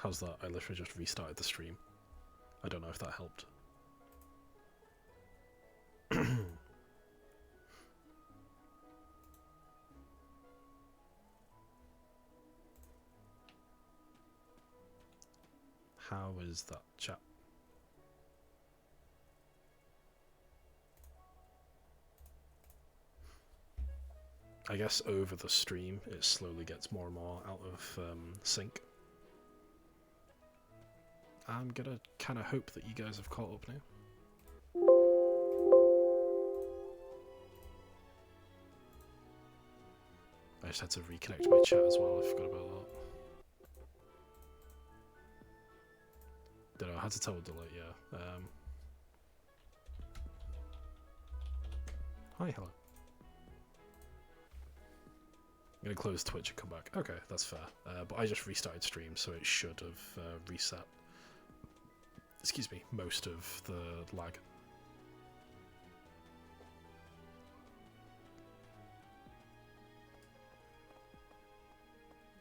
How's that? I literally just restarted the stream. I don't know if that helped. How is that, chat? I guess over the stream it slowly gets more and more out of sync. I'm gonna kind of hope that you guys have caught up now. I just had to reconnect my chat as well, I forgot about that. Don't know, I had to tell delete, yeah. Hi, hello. I'm gonna close Twitch and come back. Okay, that's fair. But I just restarted stream, so it should have reset. Excuse me, most of the lag.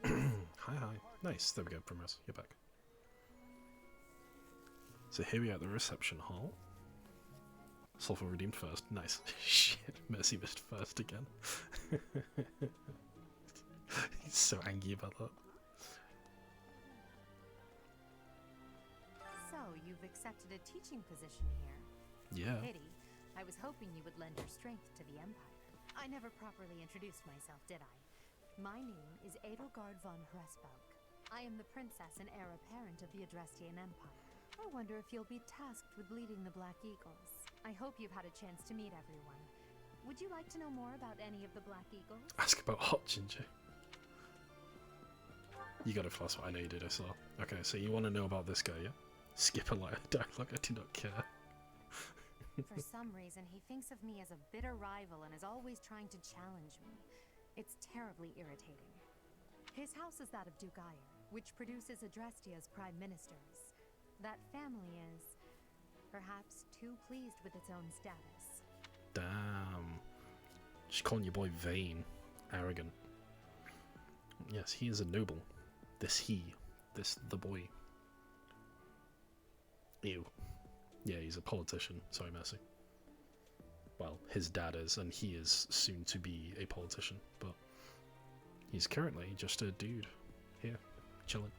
Hi. Nice, there we go, Primrose, you're back. So here we are at the reception hall. Sulfur redeemed first. Nice. Shit, Mercy missed first again. He's so angry about that. So, you've accepted a teaching position here. Yeah. Pity. I was hoping you would lend your strength to the Empire. I never properly introduced myself, did I? My name is Edelgard von Hresbalg. I am the princess and heir apparent of the Adrestian Empire. I wonder if you'll be tasked with leading the Black Eagles. I hope you've had a chance to meet everyone. Would you like to know more about any of the Black Eagles? Ask about Hot Ginger. You got it, Floss. I know you did, I saw. Okay, so you want to know about this guy, yeah? Skip a line of dialogue, I do not care. For some reason, he thinks of me as a bitter rival and is always trying to challenge me. It's terribly irritating. His house is that of Duke Ire, which produces Adrestia's prime ministers. That family is, perhaps, too pleased with its own status. Damn. She's calling your boy vain. Arrogant. Yes, he is a noble. The boy. Ew. Yeah, he's a politician. Sorry, Mercy. Well, his dad is, and he is soon to be a politician, but he's currently just a dude here, chilling.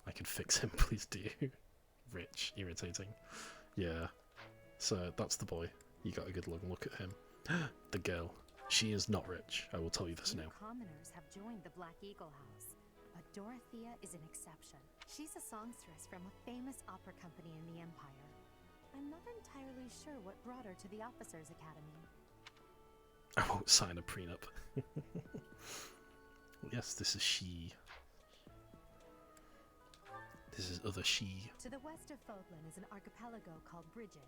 I can fix him, please do. Rich, irritating. Yeah. So that's the boy. You got a good look at him. The girl. She is not rich. I will tell you this now. Commoners have joined the Black Eagle House, but Dorothea is an exception. She's a songstress from a famous opera company in the Empire. I'm not entirely sure what brought her to the Officers' Academy. I won't sign a prenup. Yes, this is she. This is other she. To the west of Fogland is an archipelago called Bridget.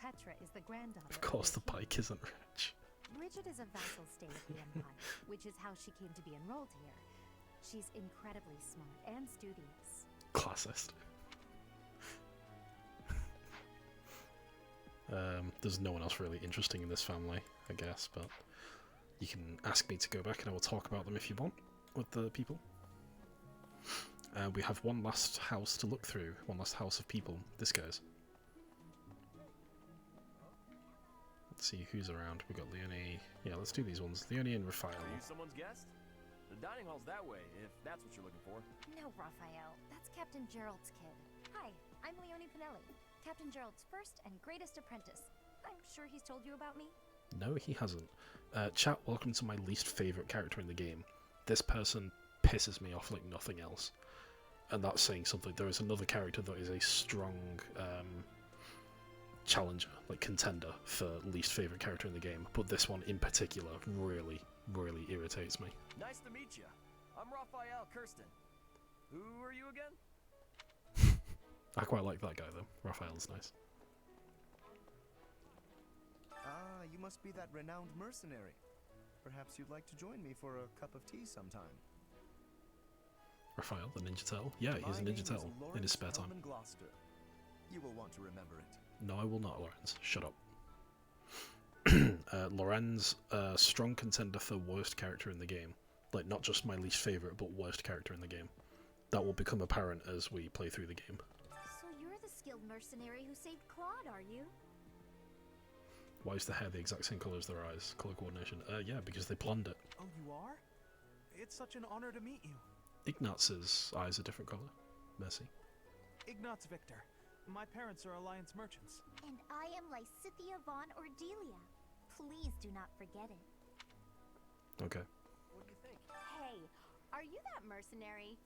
Petra is the granddaughter Of course the the king. pike isn't rich. Bridget is a vassal state of the Empire, which is how she came to be enrolled here. She's incredibly smart and studious. Classist. There's no one else really interesting in this family, I guess, but you can ask me to go back and I will talk about them if you want, with the people. We have one last house to look through, one last house of people. This guy's. Let's see who's around. We've got Leonie. Yeah, let's do these ones. Leonie and Raphael. Are you someone's guest? The dining hall's that way, if that's what you're looking for. No, Raphael. That's Captain Gerald's kid. Hi, I'm Leonie Pinelli, Captain Gerald's first and greatest apprentice. I'm sure he's told you about me. No, he hasn't. Chat, welcome to my least favourite character in the game. This person pisses me off like nothing else. And that's saying something. There is another character that is a strong challenger, like contender for least favourite character in the game. But this one in particular really, really irritates me. Nice to meet you. I'm Raphael Kirsten. Who are you again? I quite like that guy though. Raphael's nice. must be that renowned mercenary. Perhaps you'd like to join me for a cup of tea sometime. Raphael, the Ninja Turtle? Yeah, he's a My Ninja name Turtle is in his spare Lawrence time. Hellman Gloucester. You will want to remember it. No, I will not, Lorenz. Shut up. Lorenz, strong contender for worst character in the game. Like, not just my least favourite, but worst character in the game. That will become apparent as we play through the game. So you're the skilled mercenary who saved Claude, are you? Why is the hair the exact same colour as their eyes? Colour coordination. Yeah, because they planned it. Oh, you are? It's such an honor to meet you. Ignatz's eyes are different colour. Mercy. Ignatz Victor. My parents are Alliance merchants. And I am Lysithia von Ordelia. Please do not forget it. Okay. What do you think? Hey, are you that mercenary?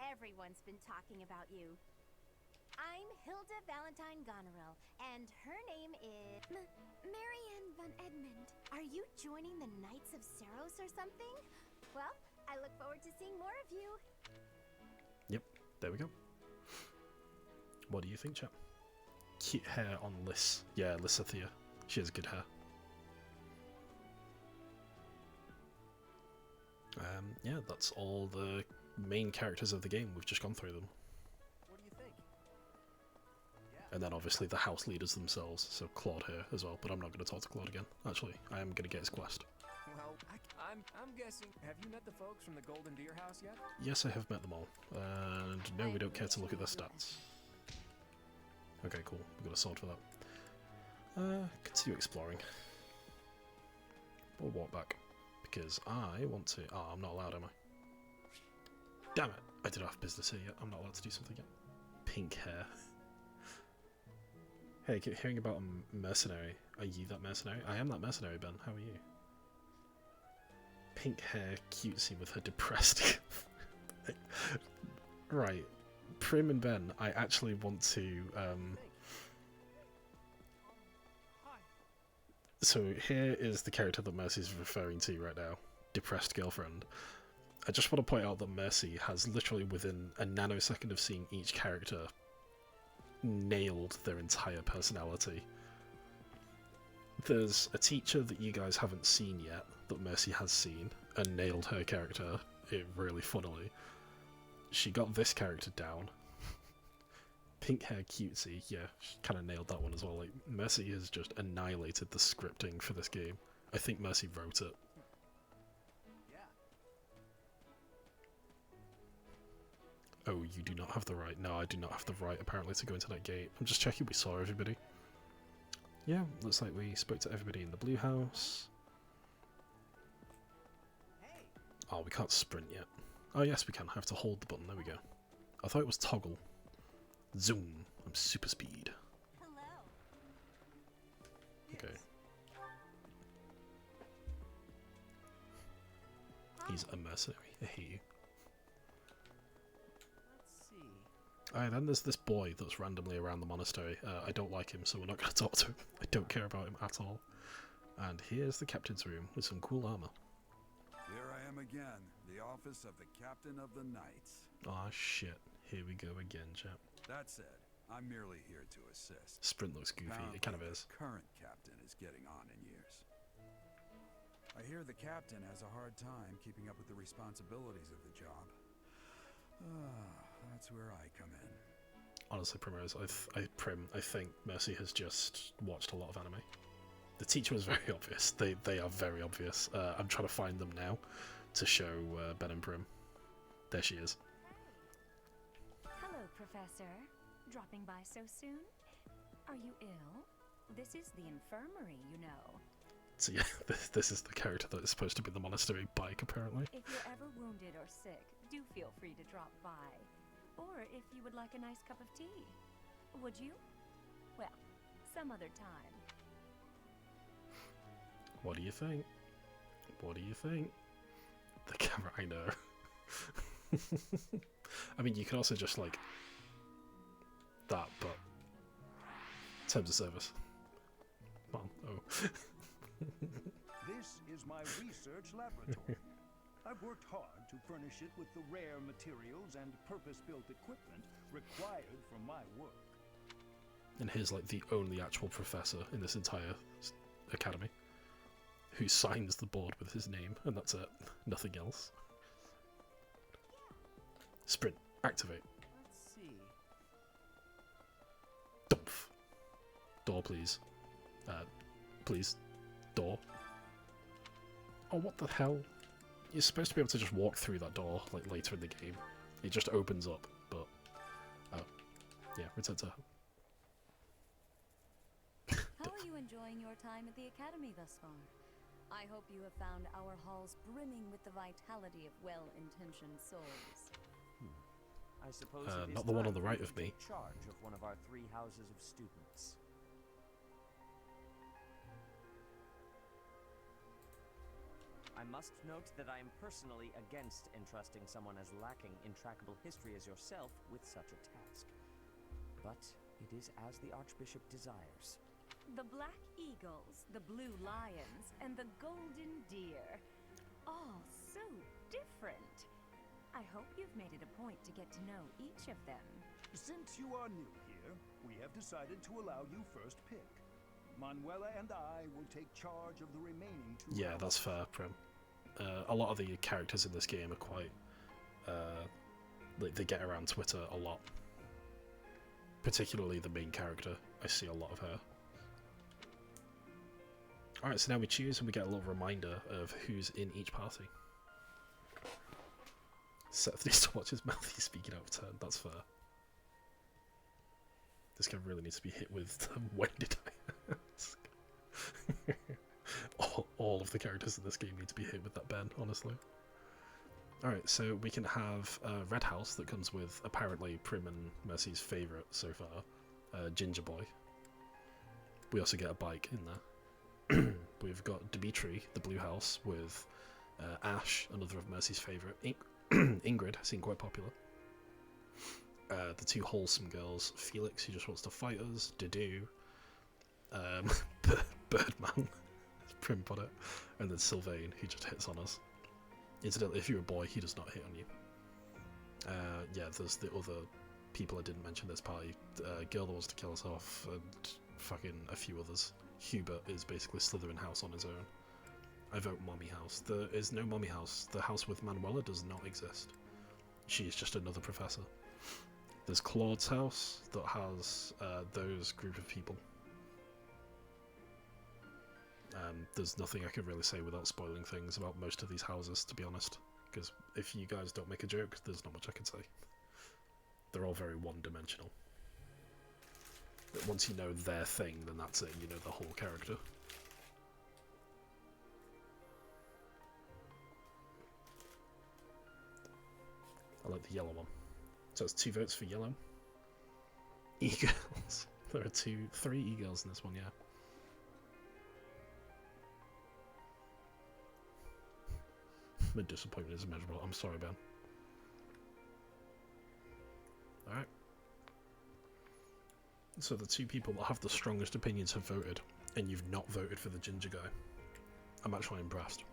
Everyone's been talking about you. I'm Hilda Valentine Goneril, and her name is... Marianne von Edmund. Are you joining the Knights of Saros or something? Well, I look forward to seeing more of you. Yep, there we go. What do you think, chap? Cute hair on Lys. Yeah, Lysithia. She has good hair. Yeah, that's all the main characters of the game. We've just gone through them. What do you think? And then obviously the house leaders themselves, so Claude here as well, but I'm not going to talk to Claude again. Actually, I am going to get his quest. Well, I'm guessing. Have you met the folks from the Golden Deer House yet? Yes, I have met them all. And no, we don't care to look at their stats. Okay, cool. We've got a sword for that. Continue exploring. We'll walk back. Because I want to... Oh, I'm not allowed, am I? Damn it! I did have business here yet. I'm not allowed to do something yet. Pink hair. Hey, I keep hearing about a mercenary. Are you that mercenary? I am that mercenary, Ben. How are you? Pink hair, cutesy with her depressed... Right. Prim and Ben, I actually want to... So here is the character that Mercy's referring to right now. Depressed girlfriend. I just want to point out that Mercy has literally within a nanosecond of seeing each character nailed their entire personality. There's a teacher that you guys haven't seen yet that Mercy has seen and nailed her character really funnily. She got this character down. Pink hair cutesy, yeah, she kind of nailed that one as well. Like, Mercy has just annihilated the scripting for this game. I think Mercy wrote it. Yeah. Oh, you do not have the right. No, I do not have the right, apparently, to go into that gate. I'm just checking we saw everybody. Yeah, looks like we spoke to everybody in the blue house. Hey. Oh, we can't sprint yet. Oh, yes, we can. I have to hold the button. There we go. I thought it was toggle. Zoom. I'm super speed. Hello. Okay. He's a mercenary. I hate you. Let's see. Alright, then there's this boy that's randomly around the monastery. I don't like him, so we're not going to talk to him. I don't care about him at all. And here's the captain's room with some cool armor. Here I am again, the office of the Captain of the Knights. Aw, shit. Here we go again, chap. That said, I'm merely here to assist. Sprint looks goofy. It kind of Apparently, is. the current captain is getting on in years. I hear the captain has a hard time keeping up with the responsibilities of the job. That's where I come in. Honestly, Primrose, I think Mercy has just watched a lot of anime. The teacher was very obvious. They are very obvious. I'm trying to find them now to show Ben and Prim. There she is. Hello, Professor. Dropping by so soon? Are you ill? This is the infirmary, you know. So yeah, this is the character that is supposed to be the monastery bike, apparently. If you're ever wounded or sick, do feel free to drop by. Or if you would like a nice cup of tea. Would you? Well, some other time. What do you think? What do you think? The camera, I know. I mean, you can also just, like, that, but terms of service. Come on, oh. This is my research laboratory. I've worked hard to furnish it with the rare materials and purpose-built equipment required for my work. And here's, like, the only actual professor in this entire academy. who signs the board with his name, and that's it. Nothing else. Sprint. Activate. Let's see. Dumph. Door, please. Please. Door. Oh, what the hell? You're supposed to be able to just walk through that door, like, later in the game. It just opens up, but... Oh. Yeah, return to... How are you enjoying your time at the Academy thus far? I hope you have found our halls brimming with the vitality of well-intentioned souls. I suppose it is not the one on the time right for of you me. to take charge of one of our 3 houses of students. I must note that I am personally against entrusting someone as lacking in trackable history as yourself with such a task. But it is as the Archbishop desires. The Black Eagles, the Blue Lions, and the Golden Deer. All so different. I hope you've made it a point to get to know each of them. Since you are new here, we have decided to allow you first pick. Manuela and I will take charge of the remaining 2 Yeah, that's fair, Prim. A lot of the characters in this game are quite... they get around Twitter a lot. Particularly the main character. I see a lot of her. Alright, so now we choose and we get a little reminder of who's in each party. Seth needs to watch his mouth, he's speaking out of turn, that's fair. This guy really needs to be hit with when did I ask? all of the characters in this game need to be hit with that Ben, honestly. Alright, so we can have a Red House that comes with apparently Prim and Mercy's favourite so far, Ginger Boy. We also get a bike in there. We've got Dimitri, the Blue House, with Ash, another of Mercy's favourite. Ingrid, seemed quite popular. The 2 wholesome girls, Felix, who just wants to fight us, Didu, Birdman, Prim put it, and then Sylvain, who just hits on us. Incidentally, if you're a boy, he does not hit on you. Yeah, there's the other people I didn't mention this party. Girl that wants to kill us off, and fucking a few others. Hubert is basically Slytherin House on his own. I vote Mommy House. There is no Mommy House. The house with Manuela does not exist. She is just another professor. There's Claude's house that has those group of people. There's nothing I can really say without spoiling things about most of these houses, to be honest. Because if you guys don't make a joke, there's not much I can say. They're all very one-dimensional. But once you know their thing, then that's it. You know the whole character. I like the yellow one. So it's 2 votes for yellow. E-girls. There are 3 e-girls in this one, yeah. My disappointment is immeasurable. I'm sorry, Ben. Alright. So the 2 people that have the strongest opinions have voted, and you've not voted for the ginger guy. I'm actually impressed.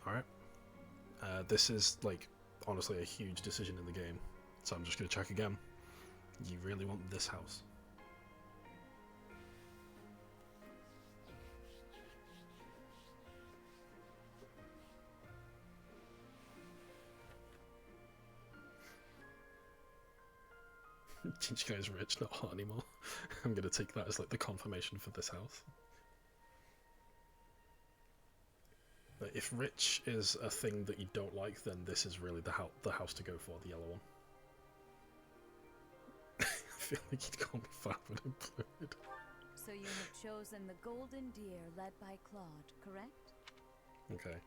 Alright. This is, like, honestly a huge decision in the game, so I'm just going to check again. You really want this house? Ginger guy's rich, not hot anymore. I'm going to take that as, like, the confirmation for this house. If rich is a thing that you don't like, then this is really the house to go for, the yellow one. I feel like you'd call me fat when employed. So you have chosen the Golden Deer led by Claude, correct? Okay.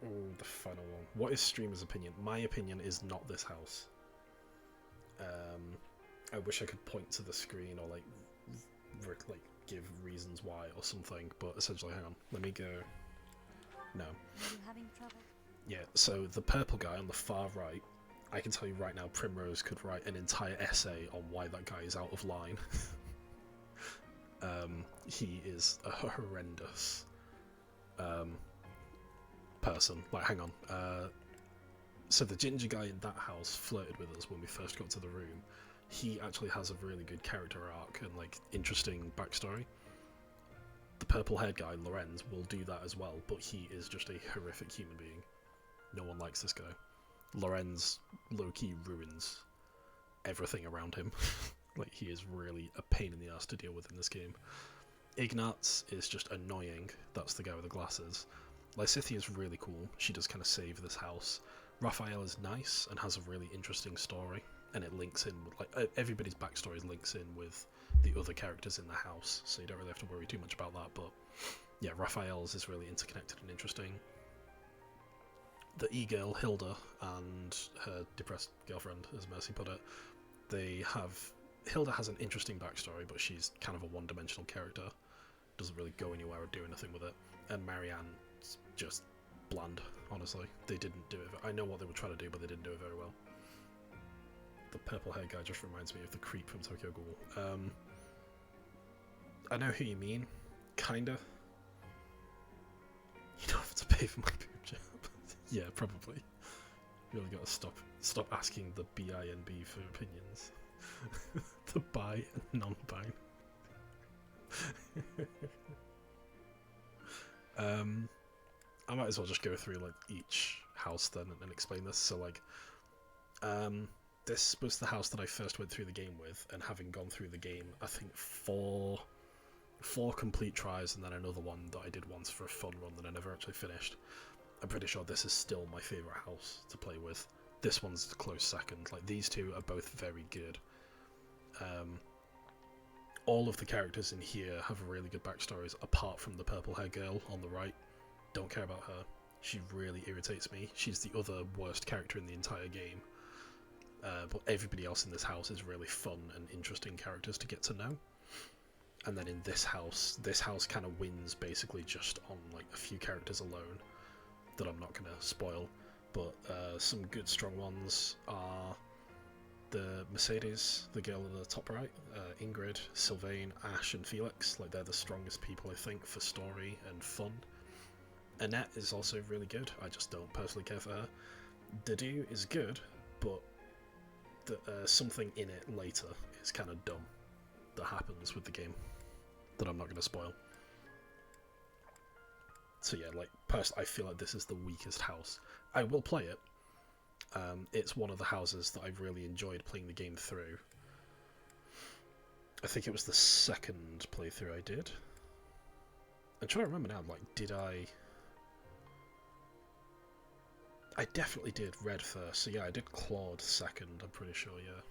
Oh, the final one. What is streamer's opinion? My opinion is not this house. I wish I could point to the screen or like give reasons why or something, but essentially, hang on. Let me go. No. Are you having trouble? Yeah, so the purple guy on the far right, I can tell you right now, Primrose could write an entire essay on why that guy is out of line. He is a horrendous person. Like, hang on. So the ginger guy in that house flirted with us when we first got to the room. He actually has a really good character arc and like interesting backstory. The purple-haired guy, Lorenz, will do that as well, but he is just a horrific human being. No one likes this guy. Lorenz low-key ruins everything around him. Like, he is really a pain in the ass to deal with in this game. Ignatz is just annoying. That's the guy with the glasses. Lysithea is really cool. She does kind of save this house. Raphael is nice and has a really interesting story, and it links in with, like, everybody's backstory links in with the other characters in the house, so you don't really have to worry too much about that. But yeah, Raphael's is really interconnected and interesting. The e-girl, Hilda, and her depressed girlfriend, as Mercy put it, Hilda has an interesting backstory, but she's kind of a one-dimensional character. Doesn't really go anywhere or do anything with it. And Marianne's just bland, honestly. They didn't do it. I know what they were trying to do, but they didn't do it very well. The purple-haired guy just reminds me of the creep from Tokyo Ghoul. I know who you mean, kinda. You don't have to pay for my boob job. Yeah, probably. Really gotta stop asking the BINB for opinions. The bi and non-bi. I might as well just go through like each house then and explain this. So like, this was the house that I first went through the game with, and having gone through the game, I think four complete tries and then another one that I did once for a fun run that I never actually finished. I'm pretty sure this is still my favourite house to play with. This one's the close second. Like, these two are both very good. All of the characters in here have really good backstories, apart from the purple hair girl on the right. Don't care about her. She really irritates me. She's the other worst character in the entire game. But everybody else in this house is really fun and interesting characters to get to know. And then in this house kind of wins basically just on like a few characters alone that I'm not going to spoil. But some good strong ones are the Mercedes, the girl in the top right, Ingrid, Sylvain, Ash and Felix. Like, they're the strongest people, I think, for story and fun. Annette is also really good. I just don't personally care for her. Dedu is good, but something in it later is kind of dumb that happens with the game that I'm not going to spoil. So yeah, like, personally, I feel like this is the weakest house. I will play it. It's one of the houses that I've really enjoyed playing the game through. I think it was the second playthrough I did. I'm trying to remember now, like, did I definitely did Red first, so yeah, I did Claude second, I'm pretty sure, yeah.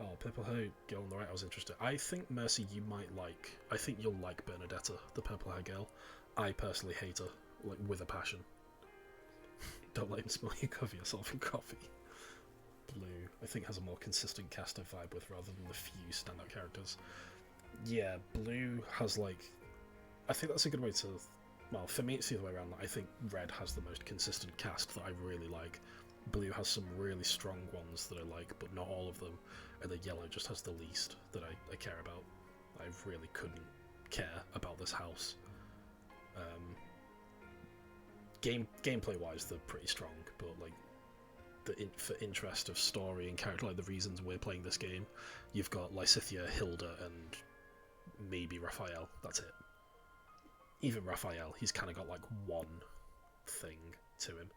Oh, Purple Hair Girl on the right, I was interested. I think, Mercy, you might like... I think you'll like Bernadetta, the Purple Hair Girl. I personally hate her, like, with a passion. Don't let him smell you cover yourself in coffee. Blue, I think, has a more consistent cast to vibe with rather than the few standout characters. Yeah, Blue has, like... I think that's a good way to... Well, for me it's the other way around. I think Red has the most consistent cast that I really like. Blue has some really strong ones that I like, but not all of them. And then Yellow just has the least that I care about. I really couldn't care about this house. Gameplay-wise, they're pretty strong, but like for interest of story and character, like the reasons we're playing this game, you've got Lysithea, Hilda, and maybe Raphael. That's it. Even Raphael, he's kind of got like one thing to him.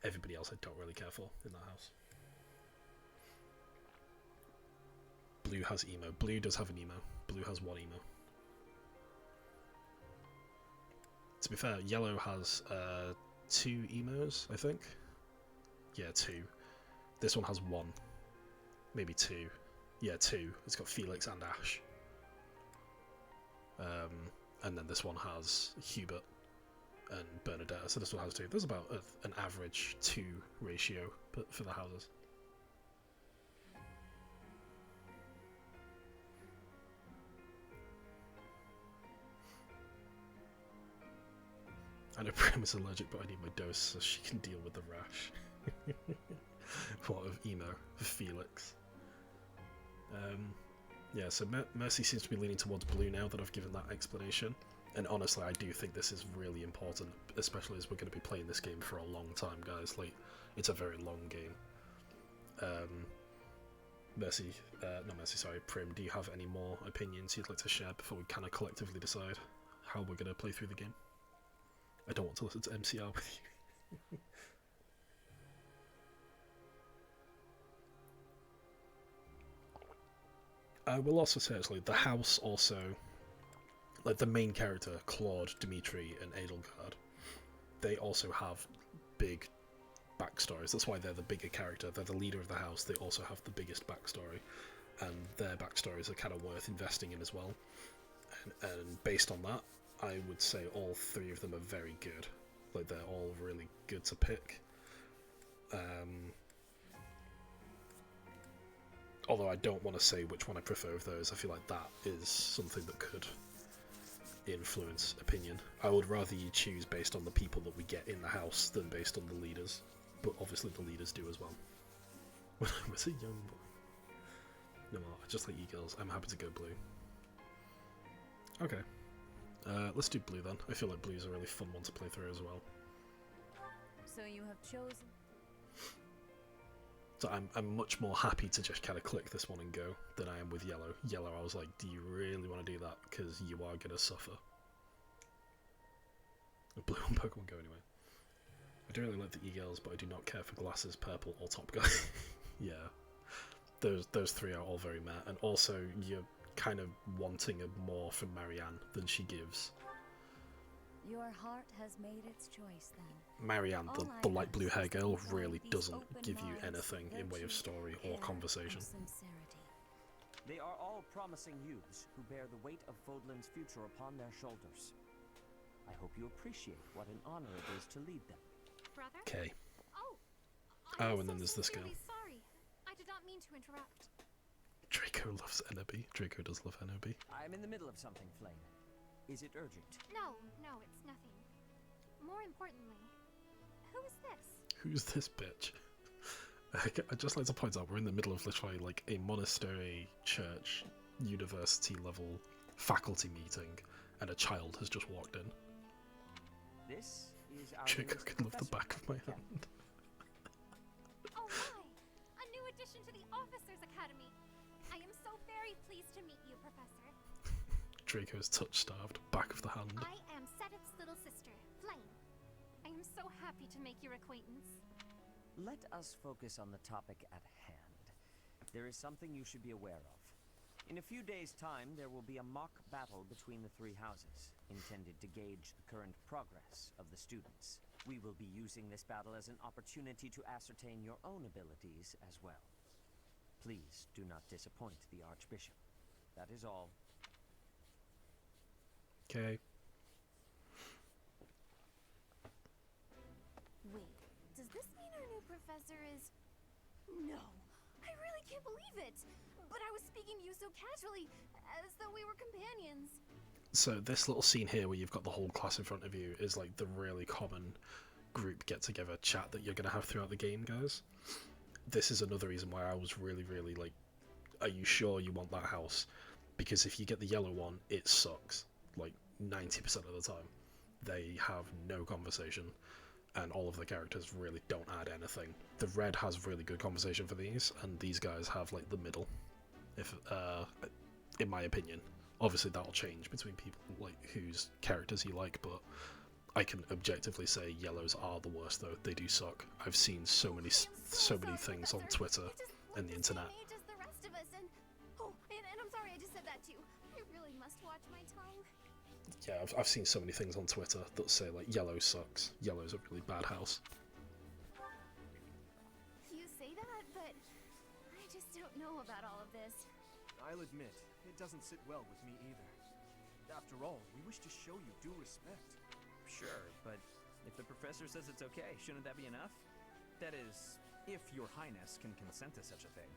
Everybody else I don't really care for in that house. Blue has emo. Blue does have an emo. Blue has one emo. To be fair, Yellow has 2 emos, I think. Yeah, 2. This one has 1. Maybe 2. Yeah, 2. It's got Felix and Ash. And then this one has Hubert and Bernadette, so this one has 2. There's about an average 2 ratio for the houses. I know Prim is allergic, but I need my dose so she can deal with the rash. What of emo for Felix? Yeah, so Mercy seems to be leaning towards blue now that I've given that explanation. And honestly, I do think this is really important, especially as we're going to be playing this game for a long time, guys. Like, it's a very long game. Prim, do you have any more opinions you'd like to share before we kind of collectively decide how we're going to play through the game? I don't want to listen to MCR with you. I will also say, actually, the house also, like the main character, Claude, Dimitri, and Edelgard, they also have big backstories. That's why they're the bigger character. They're the leader of the house. They also have the biggest backstory, and their backstories are kind of worth investing in as well. And based on that, I would say all three of them are very good. Like, they're all really good to pick. Although I don't want to say which one I prefer of those. I feel like that is something that could influence opinion. I would rather you choose based on the people that we get in the house than based on the leaders. But obviously the leaders do as well. When I was a young boy. No more, I just like e-girls. I'm happy to go blue. Okay. Let's do blue then. I feel like blue's a really fun one to play through as well. So you have chosen... So I'm much more happy to just kind of click this one and go than I am with yellow. Yellow, I was like, do you really want to do that? Because you are going to suffer. Blue and Pokemon Go anyway. I do really like the e-girls, but I do not care for glasses, purple, or top guy. Yeah. Those three are all very meh. And also, you're kind of wanting more from Marianne than she gives. Your heart has made its choice then. Marianne, the light blue hair girl, really doesn't give you anything in way of story or conversation. They are all promising youths who bear the weight of Fodlan's future upon their shoulders. I hope you appreciate what an honor it is to lead them. Brother? Okay. I'm and then there's this girl. Sorry. I did not mean to interrupt. Draco loves Enobi. Draco does love Enobi. I'm in the middle of something, Flame. Is it urgent? No, it's nothing. More importantly, who is this? Who's this bitch? I'd just like to point out we're in the middle of literally like a monastery, church, university level faculty meeting, and a child has just walked in. This is our Draco newest can love the professor, back of my hand. Oh my! A new addition to the Officers Academy! I am so very pleased to meet you, Professor. Draco's touch-starved, back of the hand. I am Sedith's little sister, Flame. I am so happy to make your acquaintance. Let us focus on the topic at hand. There is something you should be aware of. In a few days' time, there will be a mock battle between the three houses, intended to gauge the current progress of the students. We will be using this battle as an opportunity to ascertain your own abilities as well. Please do not disappoint the Archbishop. That is all. Okay. Wait, does this mean our new professor is... No! I really can't believe it! But I was speaking to you so casually, as though we were companions. So this little scene here where you've got the whole class in front of you is like the really common group get-together chat that you're going to have throughout the game, guys. This is another reason why I was really like, are you sure you want that house? Because if you get the yellow one, it sucks. Like 90% of the time. They have no conversation, and all of the characters really don't add anything. The red has really good conversation for these, and these guys have like the middle. If in my opinion. Obviously that'll change between people like whose characters you like, but I can objectively say yellows are the worst though. They do suck. I've seen so many things on Twitter and the internet. And I'm sorry I just said that too. I really must watch my tongue. Yeah, I've seen so many things on Twitter that say like yellow sucks. Yellow's a really bad house. You say that, but I just don't know about all of this. I'll admit, it doesn't sit well with me either. After all, we wish to show you due respect. Sure, but if the professor says it's okay, shouldn't that be enough? That is, if your highness can consent to such a thing.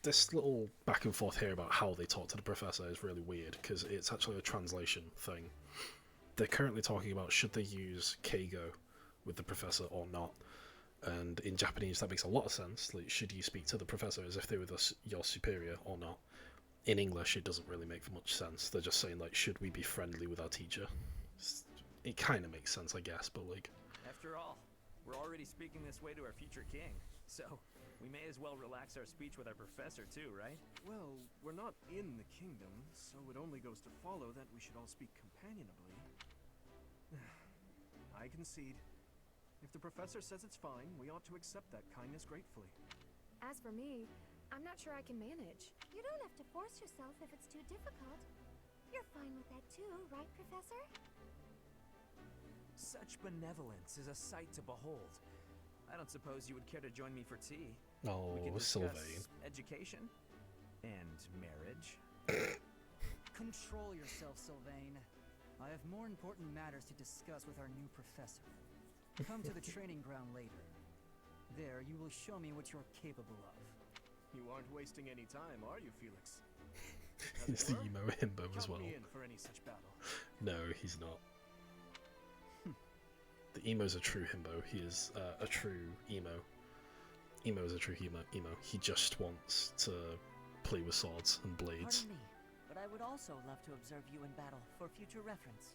This little back and forth here about how they talk to the professor is really weird, because it's actually a translation thing. They're currently talking about should they use Keigo with the professor or not, and in Japanese that makes a lot of sense. Like, should you speak to the professor as if they were your superior or not? in English it doesn't really make much sense. They're just saying like, should we be friendly with our teacher? It kind of makes sense, I guess, but like... After all, we're already speaking this way to our future king, so we may as well relax our speech with our professor too, right? Well, we're not in the kingdom, so it only goes to follow that we should all speak companionably. I concede. If the professor says it's fine, we ought to accept that kindness gratefully. As for me, I'm not sure I can manage. You don't have to force yourself if it's too difficult. You're fine with that too, right, Professor? Such benevolence is a sight to behold. I don't suppose you would care to join me for tea. Oh, We can discuss Sylvain. education and marriage. Control yourself, Sylvain. I have more important matters to discuss with our new professor. Come to the training ground later. There, you will show me what you're capable of. You aren't wasting any time, are you, Felix? He's the emo himbo as well. Count me in for any such battle. No, he's not. The emo's a true himbo. He is a true emo. Emo is a true emo. He just wants to play with swords and blades. Pardon me, but I would also love to observe you in battle for future reference,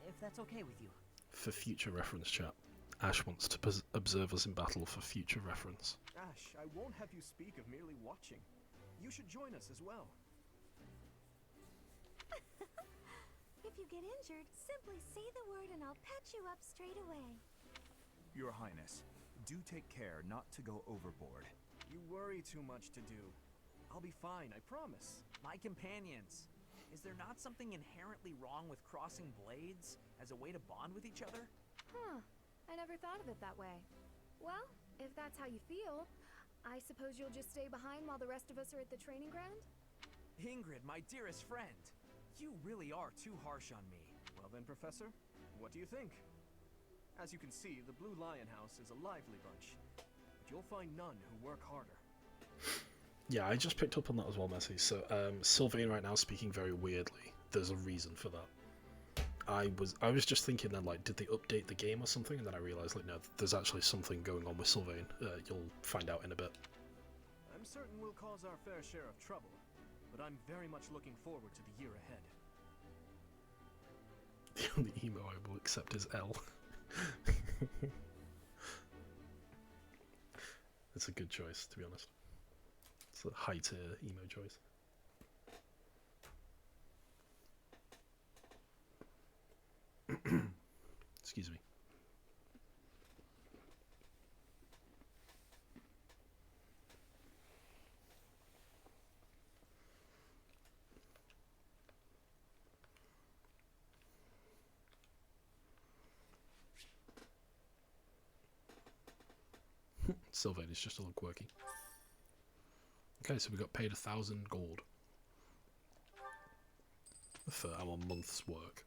if that's okay with you. For future reference, chat. Ash wants to observe us in battle for future reference. Ash, I won't have you speak of merely watching. You should join us as well. If you get injured, simply say the word and I'll patch you up straight away. Your Highness, do take care not to go overboard. You worry too much to do. I'll be fine, I promise. My companions, is there not something inherently wrong with crossing blades as a way to bond with each other? Huh. I never thought of it that way. Well, if that's how you feel, I suppose you'll just stay behind while the rest of us are at the training ground? Ingrid, my dearest friend, you really are too harsh on me. Well then, Professor, what do you think? As you can see, the Blue Lion House is a lively bunch, but you'll find none who work harder. Yeah, I just picked up on that as well, Messi. So, Sylvain right now is speaking very weirdly. There's a reason for that. I was just thinking then, like, did they update the game or something? And then I realised, like, no, there's actually something going on with Sylvain. You'll find out in a bit. I'm certain we'll cause our fair share of trouble, but I'm very much looking forward to the year ahead. The only emo I will accept is L. It's a good choice, to be honest. It's a high-tier emo choice. Excuse me. Sylvain is just a little quirky. Okay, so we got paid 1,000 gold for our month's work.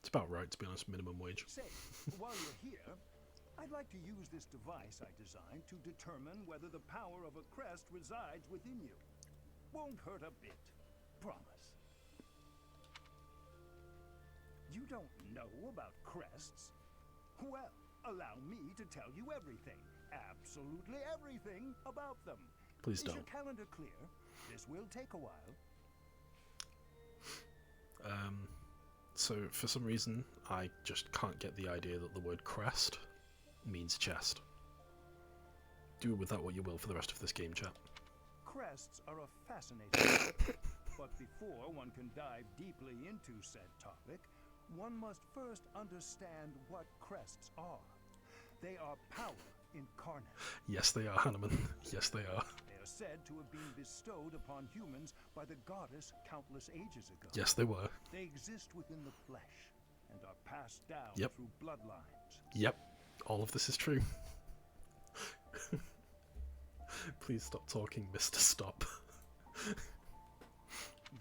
It's about right, to be honest, minimum wage. Say, while you're here, I'd like to use this device I designed to determine whether the power of a crest resides within you. Won't hurt a bit. Promise. You don't know about crests? Well, allow me to tell you everything. Absolutely everything about them. Please don't. Is your calendar clear? This will take a while. So, for some reason, I just can't get the idea that the word crest means chest. Do with that what you will for the rest of this game, chat. Crests are a fascinating topic, but before one can dive deeply into said topic, one must first understand what crests are. They are power incarnate. Yes, they are, Hanneman. Yes, they are. They are said to have been bestowed upon humans by the goddess countless ages ago. Yes, they were. They exist within the flesh and are passed down Yep. through bloodlines. Yep. All of this is true. Please stop talking, Mr. Stop.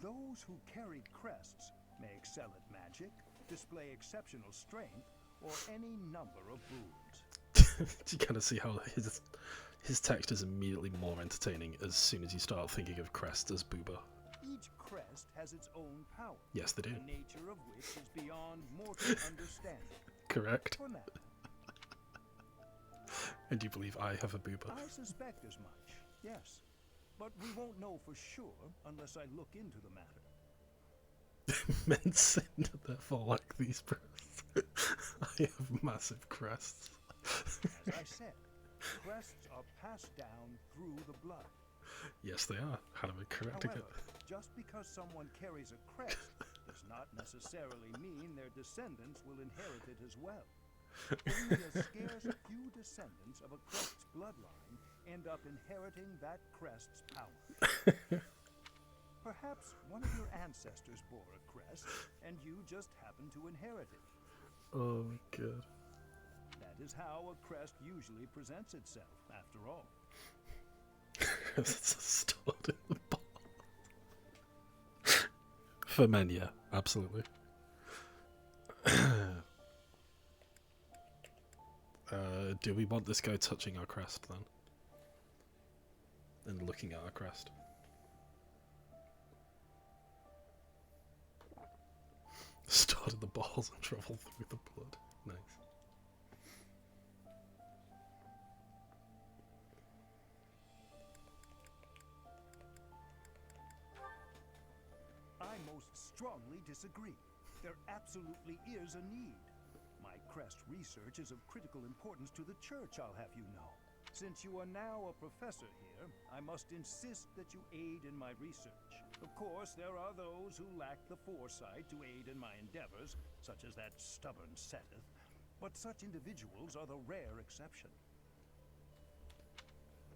Those who carry crests may excel at magic, display exceptional strength, or any number of boons. You kind of see how his text is immediately more entertaining as soon as you start thinking of crest as booba. Each crest has its own power. Yes, they do. The nature of which is beyond mortal understanding. Correct. For now, And do you believe I have a booba? I suspect as much, yes. but we won't know for sure unless I look into the matter. Men sin, therefore like these breasts. I have massive crests. As I said, crests are passed down through the blood. Yes, they are. How am I correcting However, it? just because someone carries a crest does not necessarily mean their descendants will inherit it as well. Only a scarce few descendants of a crest's bloodline end up inheriting that crest's power. Perhaps one of your ancestors bore a crest, and you just happen to inherit it. Oh my god. That is how a crest usually presents itself, after all. It's a stud in the ball. For men, yeah, absolutely. Do we want this guy touching our crest then? And looking at our crest? Started the balls and traveled through the blood. Nice. I most strongly disagree. There absolutely is a need. My crest research is of critical importance to the church, I'll have you know. Since you are now a professor here, I must insist that you aid in my research. Of course, there are those who lack the foresight to aid in my endeavors, such as that stubborn Seteth, but such individuals are the rare exception.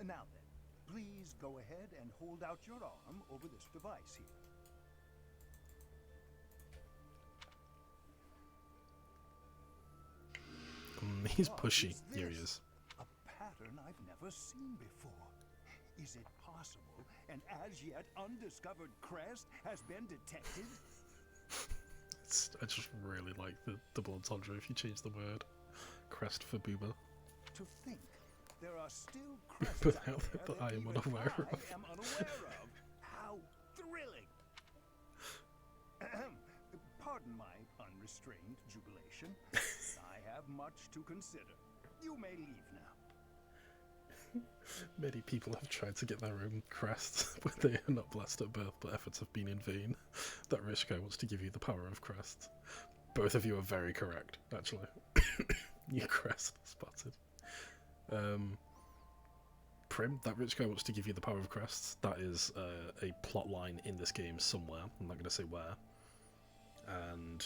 Now then, please go ahead and hold out your arm over this device here. He's pushy. Here he is. A pattern I've never seen before. Is it possible an as yet undiscovered crest has been detected? I just really like the double entendre if you change the word crest for boomer. To think there are still crests But out how there that that I am even unaware I of. am unaware of. How thrilling! Pardon my unrestrained jubilation. I have much to consider. You may leave now. Many people have tried to get their own crests, but they are not blessed at birth, but efforts have been in vain. That rich guy wants to give you the power of crests. Both of you are very correct, actually. New crest spotted. Prim, that rich guy wants to give you the power of crests. That is a plot line in this game somewhere. I'm not going to say where. And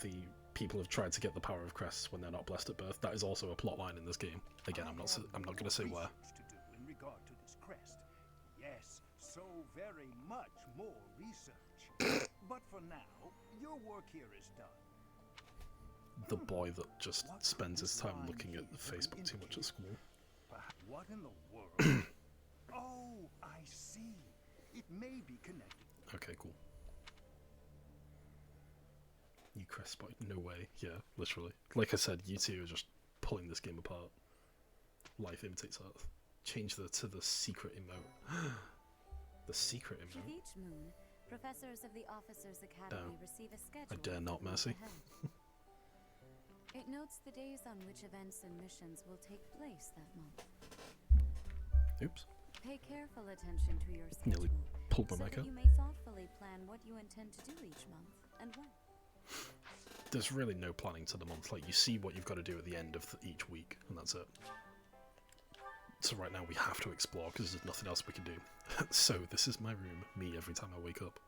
the people have tried to get the power of crests when they're not blessed at birth. That is also a plot line in this game. Again, I'm not going to say where. To do in regard to this crest. Yes, so very much more research. But for now, your work here is done. The boy that just spends his time looking at Facebook too much at school. What in the world? Oh, I see. It may be connected. Okay, cool. You crest spotted? No way. Yeah, literally. Like I said, you two are just pulling this game apart. Life imitates art. Change to the secret emote. The secret With emote? each moon, professors of the Officers' Academy receive a schedule. I dare not, that will Mercy. be held. It notes the days on which events and missions will take place that month. Oops. Pay careful attention to your Nearly schedule, pulled my so mic that out. you may thoughtfully plan what you intend to do each month and when. There's really no planning to the month. Like, you see what you've got to do at the end of each week, and that's it. So right now we have to explore, because there's nothing else we can do. So this is my room, me every time I wake up.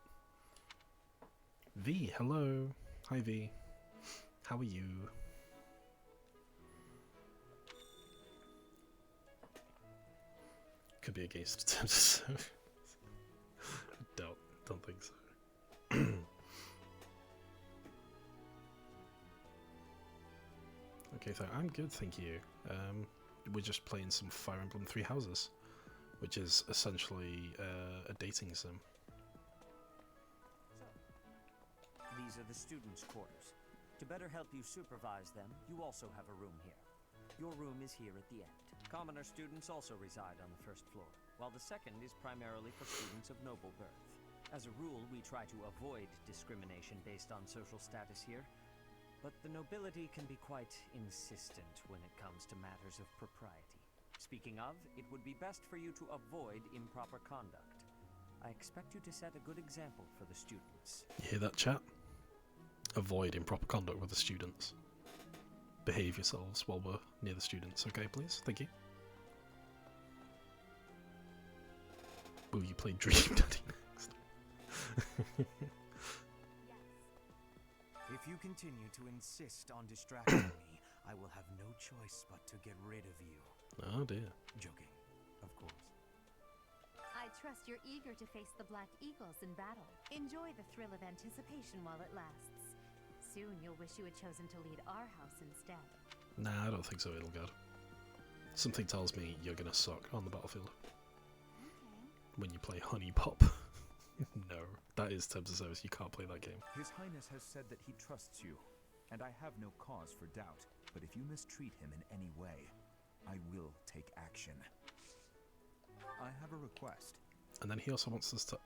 V, hello. Hi V. How are you? Could be against terms, so don't think so. Okay, so I'm good, thank you. We're just playing some Fire Emblem Three Houses, which is essentially a dating sim. These are the students' quarters. To better help you supervise them, you also have a room here. Your room is here at the end. Commoner students also reside on the first floor, while the second is primarily for students of noble birth. As a rule, we try to avoid discrimination based on social status here, but the nobility can be quite insistent when it comes to matters of propriety. Speaking of, it would be best for you to avoid improper conduct. I expect you to set a good example for the students. You hear that, chat? Avoid improper conduct with the students. Behave yourselves while we're near the students, okay, please? Thank you. Will you play Dream Daddy next? If you continue to insist on distracting me, I will have no choice but to get rid of you. Oh dear. Joking, of course. I trust you're eager to face the Black Eagles in battle. Enjoy the thrill of anticipation while it lasts. Soon you'll wish you had chosen to lead our house instead. Nah, I don't think so, Edelgard. Something tells me you're gonna suck on the battlefield. When you play Honey Pop. No, that is terms of service. You can't play that game. His Highness has said that he trusts you, and I have no cause for doubt. But if you mistreat him in any way, I will take action. I have a request. And then he also wants us to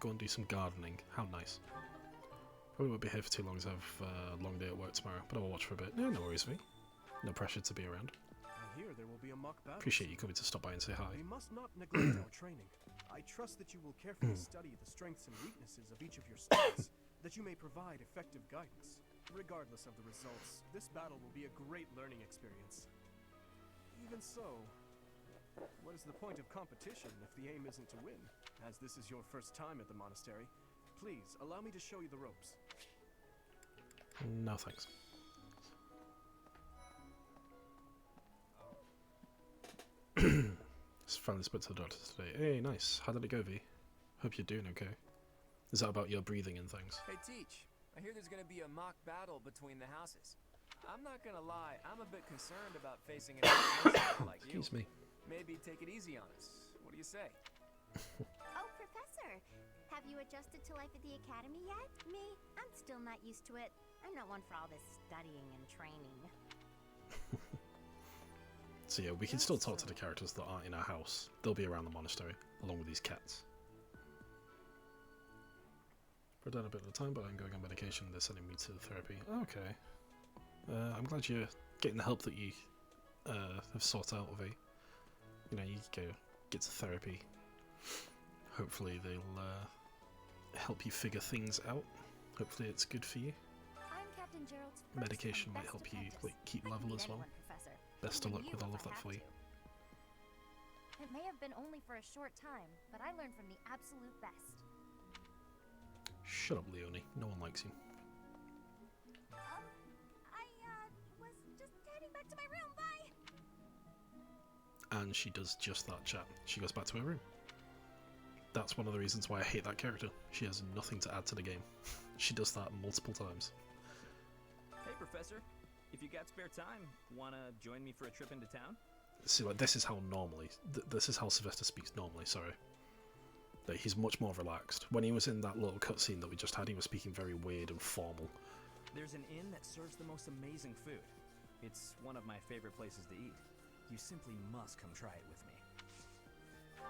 go and do some gardening. How nice. Probably won't be here for too long, as I have a long day at work tomorrow, but I will watch for a bit. Yeah, no worries, V. No pressure to be around. I hear there will be a mock battle. Appreciate you coming to stop by and say hi. We must not neglect our training. I trust that you will carefully study the strengths and weaknesses of each of your students, that you may provide effective guidance. Regardless of the results, this battle will be a great learning experience. Even so, what is the point of competition if the aim isn't to win? As this is your first time at the monastery, please allow me to show you the ropes. No thanks. Just finally spoke to the doctor today. Hey, nice. How did it go, V? Hope you're doing okay. Is that about your breathing and things? Hey, Teach. I hear there's gonna be a mock battle between the houses. I'm not gonna lie, I'm a bit concerned about facing an adversary like you. Excuse me. Maybe take it easy on us. What do you say? Oh, Professor! Have you adjusted to life at the academy yet? Me? I'm still not used to it. I'm not one for all this studying and training. So yeah, we can still talk to the characters that aren't in our house. They'll be around the monastery, along with these cats. We're down a bit of time, but I'm going on medication. They're sending me to therapy. Okay. I'm glad you're getting the help that you have sought out of it. You know, you go get to therapy. Hopefully they'll help you figure things out. Hopefully it's good for you. I'm Captain Gerald's Medication might help you keep level as well. Best of luck with all of that for you. It may have been only for a short time, but I learned from the absolute best. Shut up, Leonie. No one likes you. I was just heading back to my room. Bye! And she does just that, chat. She goes back to her room. That's one of the reasons why I hate that character. She has nothing to add to the game. She does that multiple times. Hey, Professor. If you got spare time, wanna join me for a trip into town? See, like, this is how normally... this is how Sylvester speaks normally, sorry. Like, he's much more relaxed. When he was in that little cutscene that we just had, he was speaking very weird and formal. There's an inn that serves the most amazing food. It's one of my favorite places to eat. You simply must come try it with me.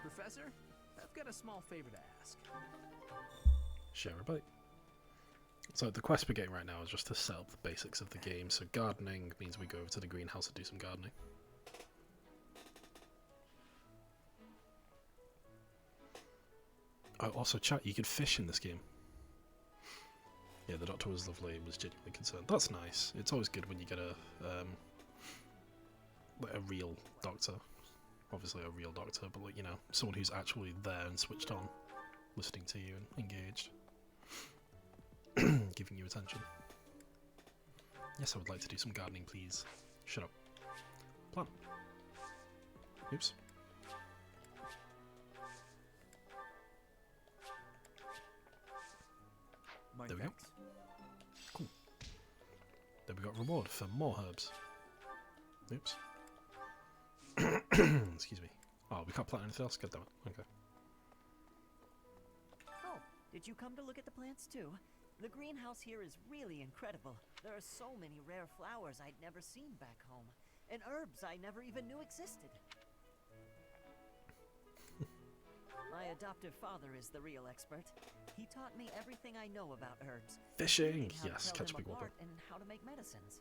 Professor, I've got a small favor to ask. Share a bite. So the quest we're getting right now is just to set up the basics of the game. So gardening means we go over to the greenhouse and do some gardening. Oh, also chat, you could fish in this game. Yeah, the doctor was lovely and was genuinely concerned. That's nice. It's always good when you get like a real doctor. Obviously a real doctor, but like, you know, someone who's actually there and switched on, listening to you and engaged. Giving you attention. Yes, I would like to do some gardening, please. Shut up. Plant. Oops. There we go. Cool. Then we got reward for more herbs. Oops. Excuse me. Oh, we can't plant anything else? God damn it. Okay. Oh, did you come to look at the plants too? The greenhouse here is really incredible. There are so many rare flowers I'd never seen back home, and herbs I never even knew existed. My adoptive father is the real expert. He taught me everything I know about herbs. Fishing! How to Yes, tell catch a them big whopper. apart and how to make medicines.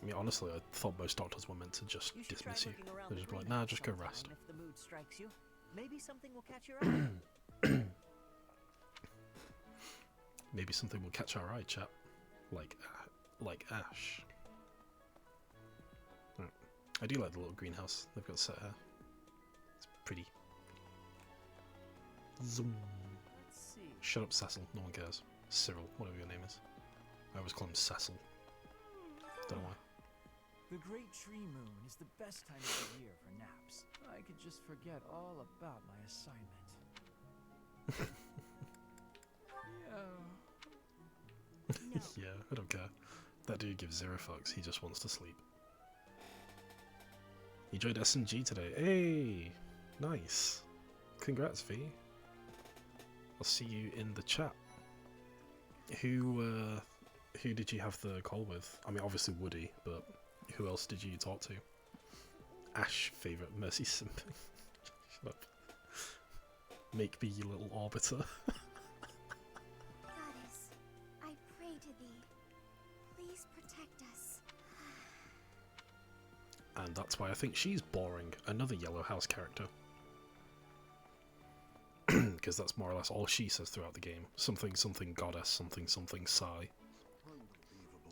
I mean, honestly, I thought most doctors were meant to just dismiss you. They're just like, nah, just go rest. If the mood strikes you, maybe something will catch your eye. Maybe something will catch our eye, chap. Like Ash. Right. I do like the little greenhouse they've got set here. It's pretty. Zoom. Shut up, Cecil. No one cares. Cyril, whatever your name is. I always call him Cecil. Don't know why. The Great Tree Moon is the best time of the year for naps. I could just forget all about my assignment. No. Yeah, I don't care. That dude gives zero fucks. He just wants to sleep. He joined S&G today. Hey! Nice. Congrats, V. I'll see you in the chat. Who did you have the call with? I mean, obviously Woody, but who else did you talk to? Ash, favourite Mercy Simp. Shut up. Make me your little orbiter. Goddess, I pray to thee. Please protect us. And that's why I think she's boring. Another Yellow House character. Because that's more or less all she says throughout the game. Something, something goddess, something, something sigh.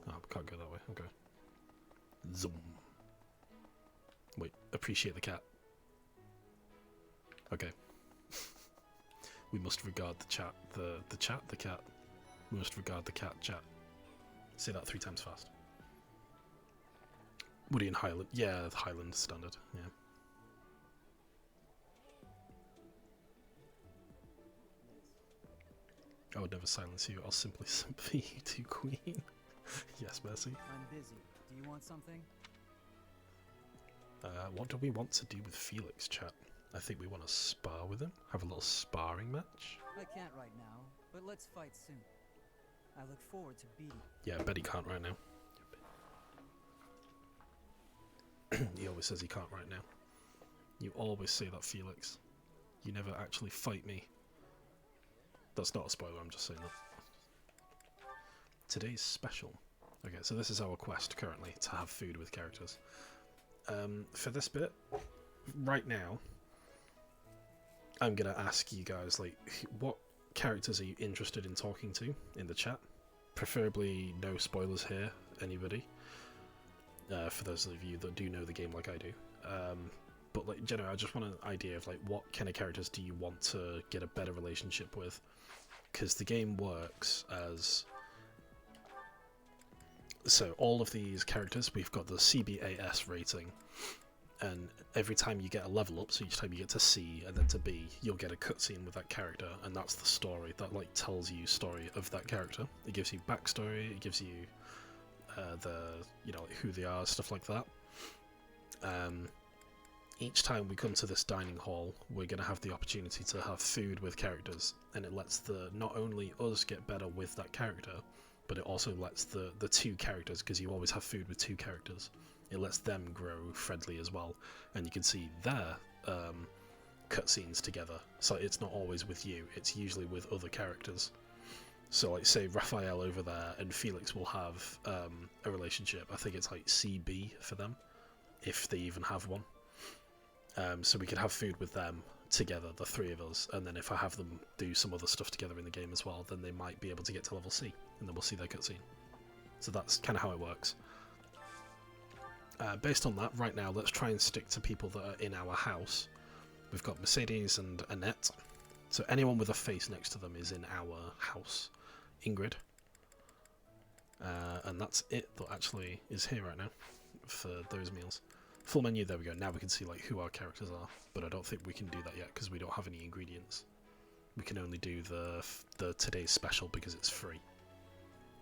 Oh, can't go that way. Okay. Zoom. Wait, appreciate the cat. Okay. We must regard the chat. The cat. We must regard the cat chat. Say that 3 times fast. Woody and Highland. Yeah, the Highland standard. Yeah. I would never silence you. I'll simply sympathy you to Queen. Yes, Mercy. I'm busy. Do you want something? What do we want to do with Felix, chat? I think we want to spar with him. Have a little sparring match. I can't right now, but let's fight soon. I look forward to beating. Yeah, I bet he can't right now. He always says he can't right now. You always say that, Felix. You never actually fight me. That's not a spoiler, I'm just saying that. Today's special. Okay, so this is our quest currently, to have food with characters. For this bit, right now, I'm going to ask you guys, like, what characters are you interested in talking to in the chat? Preferably no spoilers here, anybody. For those of you that do know the game like I do. But, like, generally, I just want an idea of, like, what kind of characters do you want to get a better relationship with? Because the game works as... So, all of these characters, we've got the CBAS rating, and every time you get a level up, so each time you get to C and then to B, you'll get a cutscene with that character, and that's the story. That, like, tells you story of that character. It gives you backstory, it gives you like, who they are, stuff like that. Each time we come to this dining hall, we're going to have the opportunity to have food with characters, and it lets not only us get better with that character, but it also lets the 2 characters, because you always have food with 2 characters, it lets them grow friendly as well, and you can see their cutscenes together. So it's not always with you, it's usually with other characters. So, like, say Raphael over there and Felix will have a relationship. I think it's like CB for them, if they even have one. So we could have food with them together, the 3 of us, and then if I have them do some other stuff together in the game as well, then they might be able to get to level C, and then we'll see their cutscene. So that's kind of how it works. Based on that, right now, let's try and stick to people that are in our house. We've got Mercedes and Annette. So anyone with a face next to them is in our house. Ingrid. And that's it that actually is here right now for those meals. Full menu, there we go. Now we can see, like, who our characters are, but I don't think we can do that yet because we don't have any ingredients. We can only do the today's special because it's free.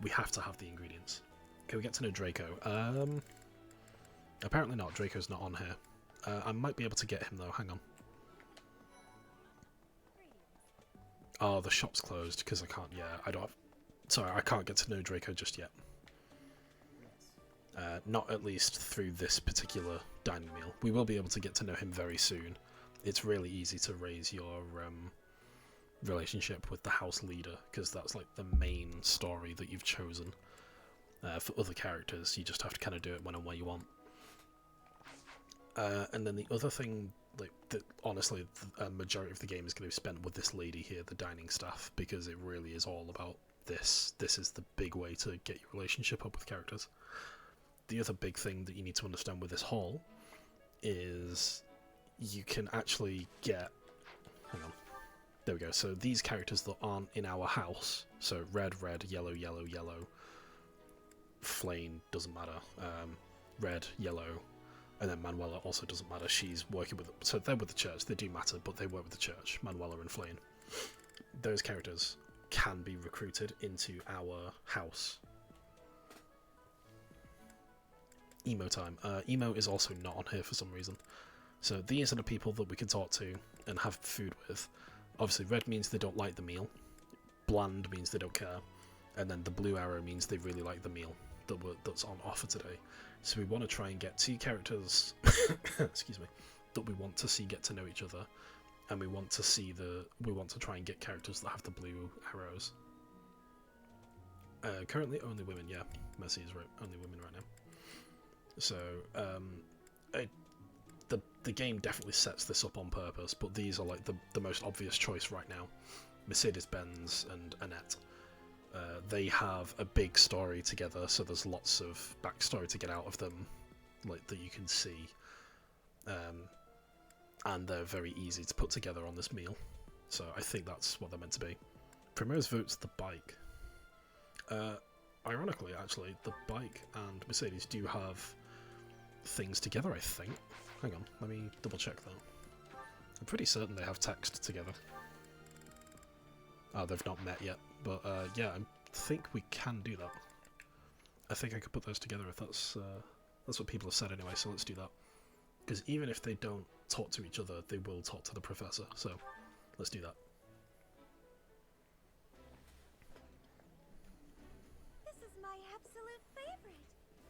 We have to have the ingredients. Can we get to know Draco? Apparently not. Draco's not on here. I might be able to get him though. Hang on. Oh, the shop's closed because I can't. Yeah, I don't have. Sorry, I can't get to know Draco just yet. Not at least through this particular dining meal. We will be able to get to know him very soon. It's really easy to raise your relationship with the house leader, because that's like the main story that you've chosen. For other characters, you just have to kind of do it when and where you want. And then the other thing, like, honestly, a majority of the game is going to be spent with this lady here, the dining staff, because it really is all about this. This is the big way to get your relationship up with characters. The other big thing that you need to understand with this hall is you can actually get... Hang on. There we go. So these characters that aren't in our house, so red, yellow, yellow, yellow, Flame doesn't matter, red, yellow, and then Manuela also doesn't matter. She's working with... So they're with the church. They do matter, but they work with the church, Manuela and Flame. Those characters can be recruited into our house. Emo time. Emo is also not on here for some reason. So these are the people that we can talk to and have food with. Obviously, red means they don't like the meal. Bland means they don't care. And then the blue arrow means they really like the meal that's on offer today. So we want to try and get 2 characters, excuse me, that we want to see get to know each other, and we want to try and get characters that have the blue arrows. Currently, only women. Yeah, Mercy is right. Only women right now. So the game definitely sets this up on purpose, but these are like the most obvious choice right now. Mercedes-Benz and Annette. They have a big story together, so there's lots of backstory to get out of them, like that you can see, and they're very easy to put together on this meal. So I think that's what they're meant to be. Primrose votes the bike. Ironically, actually, the bike and Mercedes do have things together, I think. Hang on, let me double check that. I'm pretty certain they have text together. Oh, they've not met yet, but yeah, I think we can do that. I think I could put those together if that's what people have said anyway, so let's do that. Because even if they don't talk to each other, they will talk to the professor, so let's do that. This is my absolute favorite.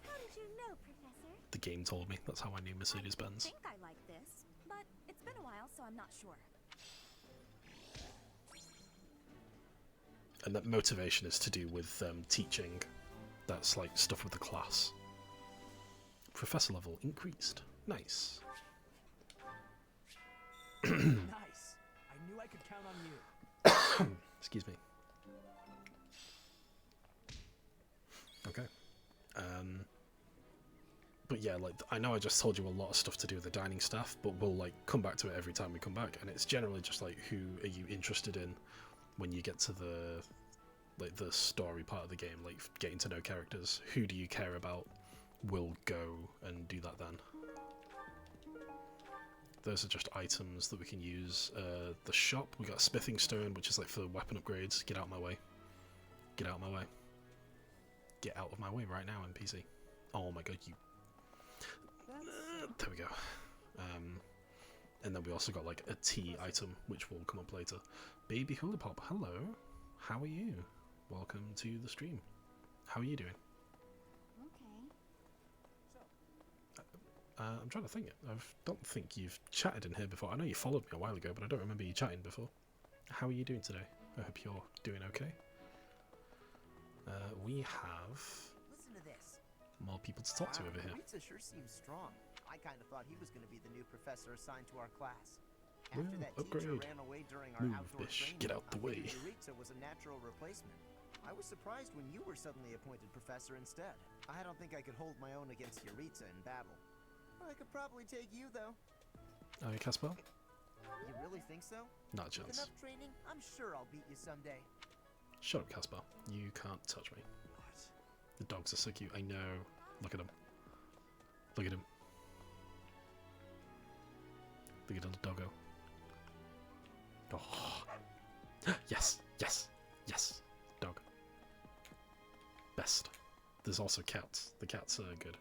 How did you know, Professor? The game told me. That's how I knew Mercedes-Benz. I think I like this, but it's been a while, so I'm not sure. And that motivation is to do with teaching. That's like stuff with the class. Professor level increased. Nice. Nice. I knew I could count on you. Excuse me. Okay. But yeah, like, I know I just told you a lot of stuff to do with the dining staff, but we'll like come back to it every time we come back, and it's generally just like, who are you interested in when you get to the story part of the game, like getting to know characters. Who do you care about? We'll go and do that then. Those are just items that we can use. The shop, we got a smithing stone, which is like for weapon upgrades. Get out of my way. Get out of my way. Get out of my way right now, NPC. Oh my god, you... there we go. And then we also got like a tea item, which will come up later. Baby Hula Pop, hello. How are you? Welcome to the stream. How are you doing? I'm trying to think. I don't think you've chatted in here before. I know you followed me a while ago, but I don't remember you chatting before. How are you doing today? I hope you're doing okay. We have... Listen to this. more people to talk to over here. Ritza sure seems strong. I kind of thought he was going to be the new professor assigned to our class. Well, After that upgrade. teacher ran away during our Move, outdoor bish. training, Get out the I way. figured Ritza was a natural replacement. I was surprised when you were suddenly appointed professor instead. I don't think I could hold my own against Yaritza in battle. I could probably take you, though. Casper? You really think so? Not a With chance. enough training, I'm sure I'll beat you someday. Shut up, Casper. You can't touch me. What? The dogs are so cute. I know. Look at him. Look at him. Look at little doggo. Oh. Yes, yes, yes. Dog. Best. There's also cats. The cats are good.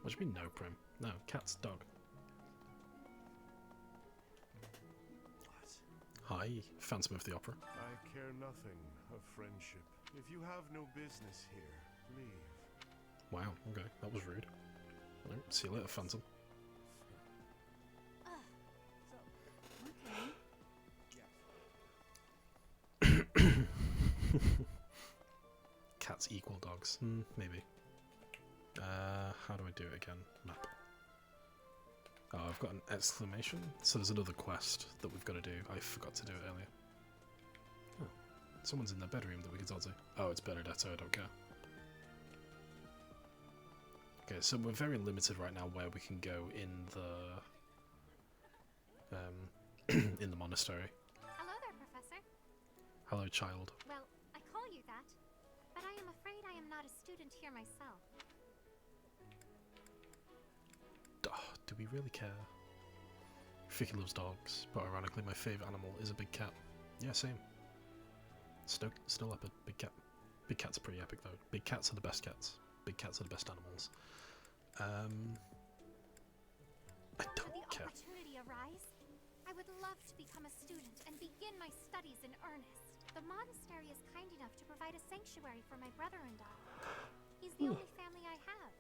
What do you mean no, Prim? No, cat's dog. What? Hi, Phantom of the Opera. I care nothing of friendship. If you have no business here, leave. Wow, okay, that was rude. Alright, see you later, Phantom. Cats cats equal dogs. Maybe. How do I do it again? Map. Oh, I've got an exclamation. So there's another quest that we've got to do. I forgot to do it earlier. Oh, someone's in their bedroom that we can talk to. Oh, it's Benedetto, I don't care. Okay, so we're very limited right now where we can go in the in the monastery. Hello there, Professor. Hello, child. Well, I call you that, but I am afraid I am not a student here myself. Oh, do we really care? Vicky loves dogs, but ironically my favourite animal is a big cat. Yeah, same. Snow leopard, big cat. Big cats are pretty epic though. Big cats are the best cats. Big cats are the best animals. I don't Should the care. opportunity arise, I would love to become a student and begin my studies in earnest. The monastery is kind enough to provide a sanctuary for my brother and I. He's the only family I have.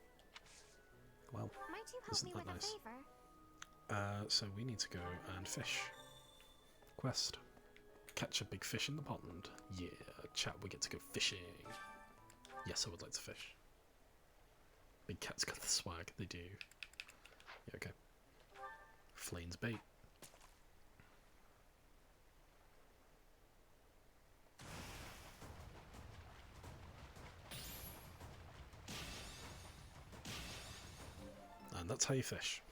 Well, Might you help isn't me that with nice? a favor? So we need to go and fish. Quest. Catch a big fish in the pond. Yeah, chat, we get to go fishing. Yes, I would like to fish. Big cat's got the swag, they do. Yeah, okay. Flane's bait. And that's how you fish.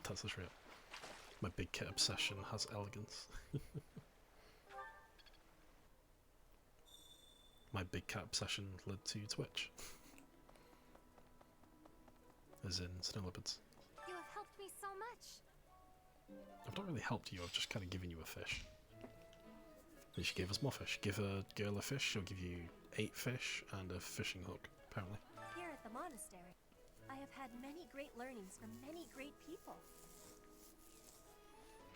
That's the trip. My big cat obsession has elegance. My big cat obsession led to Twitch. As in snow leopards. You have helped me so much. I've not really helped you, I've just kind of given you a fish. And she gave us more fish. Give a girl a fish, she'll give you 8 fish and a fishing hook, apparently. Here at the monastery, I have had many great learnings from many great people.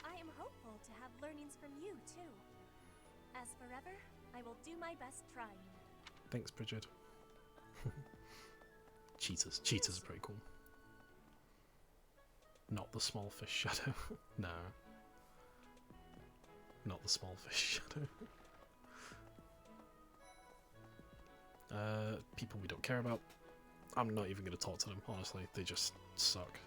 I am hopeful to have learnings from you, too. As forever, I will do my best trying. Thanks, Bridget. Cheetahs. Cheetahs are pretty cool. Not the small fish shadow. No. Not the small fish shadow. People we don't care about. I'm not even going to talk to them, honestly. They just suck.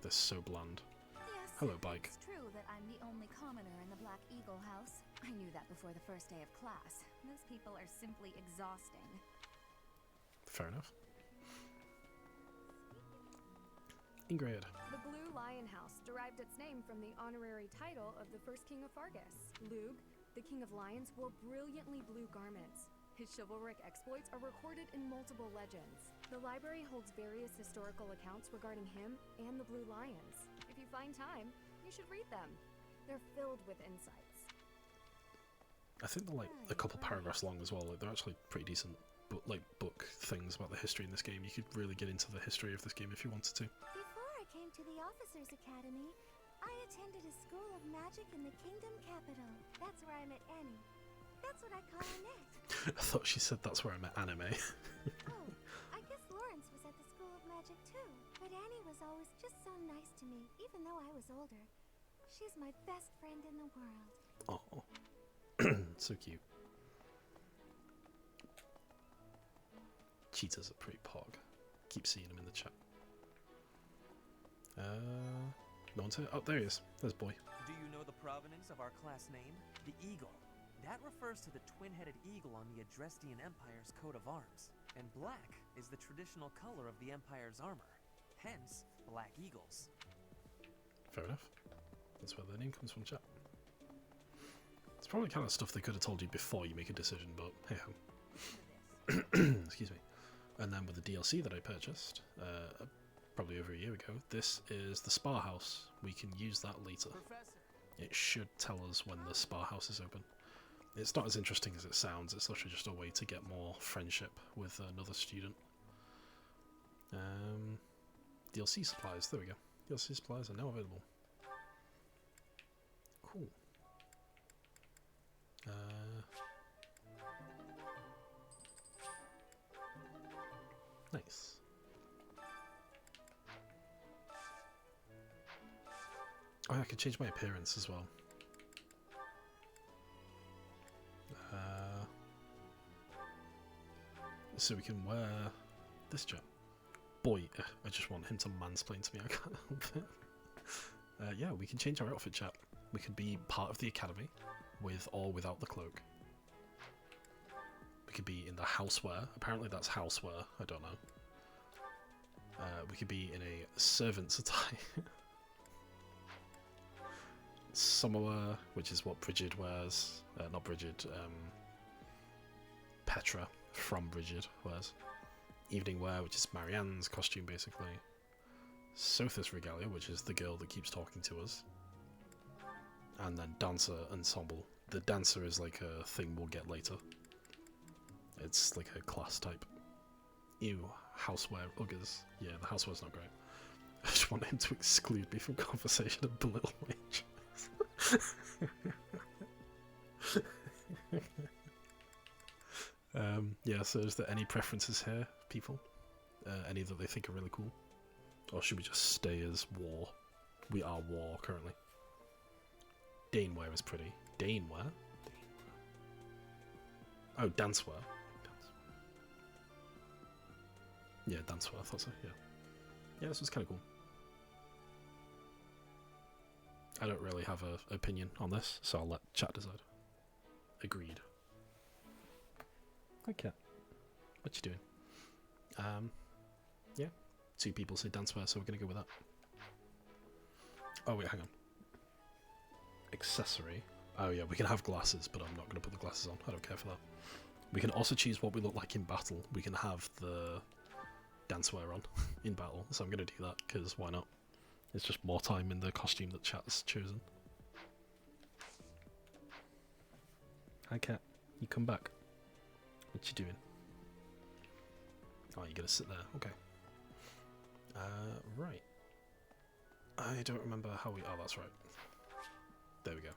They're so bland. Yes, Hello, Bike. It's true that I'm the only commoner in the Black Eagle house. I knew that before the first day of class. Those people are simply exhausting. Fair enough. Ingrid. The Blue Lion House derived its name from the honorary title of the first king of Fargus. Lugh, the king of lions, wore brilliantly blue garments. His chivalric exploits are recorded in multiple legends. The library holds various historical accounts regarding him and the Blue Lions. If you find time, you should read them. They're filled with insights. I think they're like a couple paragraphs long as well. Like, they're actually pretty decent, but like book things about the history in this game. You could really get into the history of this game if you wanted to. Before I came to the Officers Academy, I attended a school of magic in the kingdom capital. That's where I met Annie. That's what I call Annette. I thought she said that's where I met anime. Oh, I guess Lawrence was at the school of magic too. But Annie was always just so nice to me, even though I was older. She's my best friend in the world. Oh, so cute. Cheetah's a pretty pog. Keep seeing him in the chat. No one's here. Oh, there he is. There's boy. Do you know the provenance of our class name? The Eagle. That refers to the twin-headed eagle on the Adrestian Empire's coat of arms. And black is the traditional color of the Empire's armor. Hence, Black Eagles. Fair enough. That's where the name comes from, chat. It's probably kind of stuff they could have told you before you make a decision, but hey ho. Excuse me. And then with the DLC that I purchased, probably over a year ago, this is the Spa House. We can use that later. It should tell us when the Spa House is open. It's not as interesting as it sounds, it's literally just a way to get more friendship with another student. DLC supplies, there we go. DLC supplies are now available. Cool. Nice. Oh, I can change my appearance as well. So we can wear this chap. Boy, I just want him to mansplain to me. I can't help it. Yeah, we can change our outfit, chap. We can be part of the academy, with or without the cloak. We could be in the housewear. Apparently that's housewear. I don't know. We could be in a servant's attire. Summerwear, which is what Bridget wears. Not Bridget, Petra from Bridget wears. Evening wear, which is Marianne's costume, basically. Sothis regalia, which is the girl that keeps talking to us. And then dancer ensemble. The dancer is like a thing we'll get later. It's like a class type. Ew, housewear uggers. Yeah, the housewear's not great. I just want him to exclude me from conversation and belittle my interests. Yeah, so is there any preferences here, people? Any that they think are really cool? Or should we just stay as war? We are war currently. Danewear is pretty. Danewear? Oh, dancewear. Yeah, dancewear, I thought so, yeah. Yeah, this was kind of cool. I don't really have an opinion on this, so I'll let chat decide. Agreed. Okay. What you doing? Yeah. 2 people say dancewear, so we're gonna go with that. Oh wait, hang on. Accessory. Oh yeah, we can have glasses, but I'm not gonna put the glasses on. I don't care for that. We can also choose what we look like in battle. We can have the dancewear on in battle, so I'm gonna do that because why not? It's just more time in the costume that chat's chosen. Hi cat, you come back. What you doing? Oh, you're gonna sit there. Okay. Right. I don't remember how we... Oh, that's right. There we go.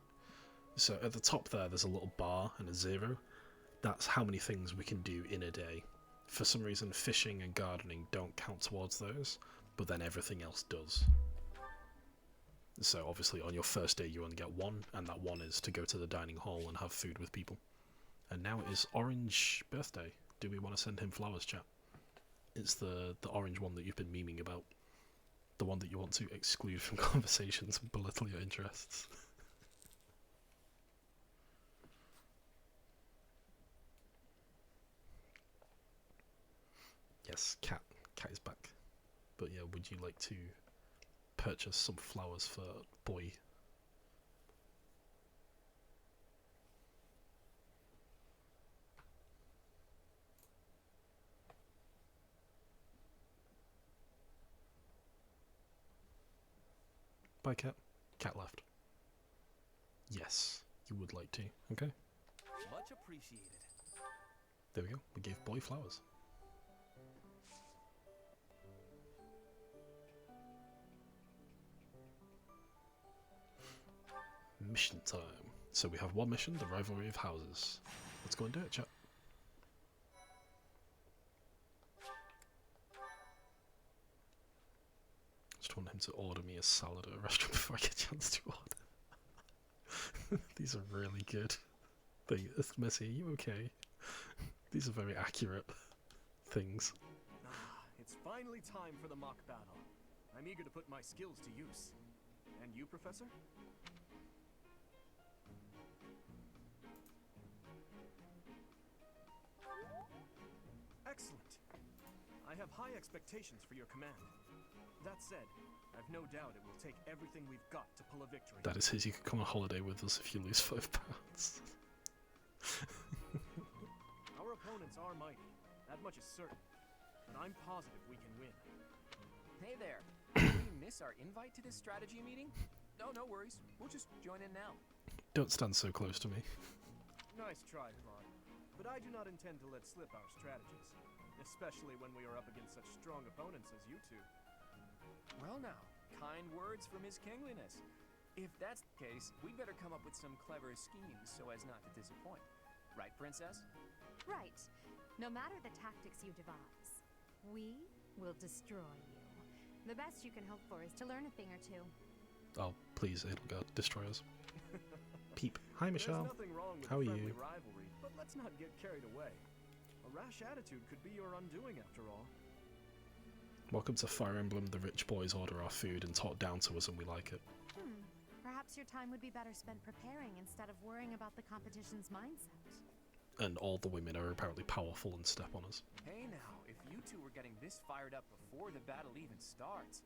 So at the top there, there's a little bar and a 0. That's how many things we can do in a day. For some reason, fishing and gardening don't count towards those, but then everything else does. So obviously on your first day you only get 1, and that 1 is to go to the dining hall and have food with people. And now it is Orange birthday. Do we want to send him flowers, chat? It's the orange one that you've been memeing about. The one that you want to exclude from conversations and belittle your interests. Yes, cat is back. But yeah, would you like to purchase some flowers for boy? Bye, cat. Cat left. Yes, you would like to. Okay. Much appreciated. There we go. We gave boy flowers. Mission time. So we have one mission, the rivalry of houses. Let's go and do it, chat. Just want him to order me a salad at a restaurant before I get a chance to order. These are really good. Messy, are you okay? These are very accurate things. It's finally time for the mock battle. I'm eager to put my skills to use. And you, Professor? Excellent. I have high expectations for your command. That said, I've no doubt it will take everything we've got to pull a victory. That is his. You could come on holiday with us if you lose £5. Our opponents are mighty. That much is certain. But I'm positive we can win. Hey there. Did we miss our invite to this strategy meeting? No worries. We'll just join in now. Don't stand so close to me. Nice try, Claude. But I do not intend to let slip our strategies. Especially when we are up against such strong opponents as you two. Well now, kind words from His Kingliness. If that's the case, we'd better come up with some clever schemes so as not to disappoint. Right, Princess? Right. No matter the tactics you devise, we will destroy you. The best you can hope for is to learn a thing or two. Oh, please, Edelgard, destroy us. Peep. Hi, Michelle. There's nothing wrong with How are friendly you? rivalry, but let's not get carried away. A rash attitude could be your undoing after all. Welcome to Fire Emblem. The rich boys order our food and talk down to us and we like it. Perhaps your time would be better spent preparing instead of worrying about the competition's mindset. And all the women are apparently powerful and step on us. Hey now, if you two were getting this fired up before the battle even starts,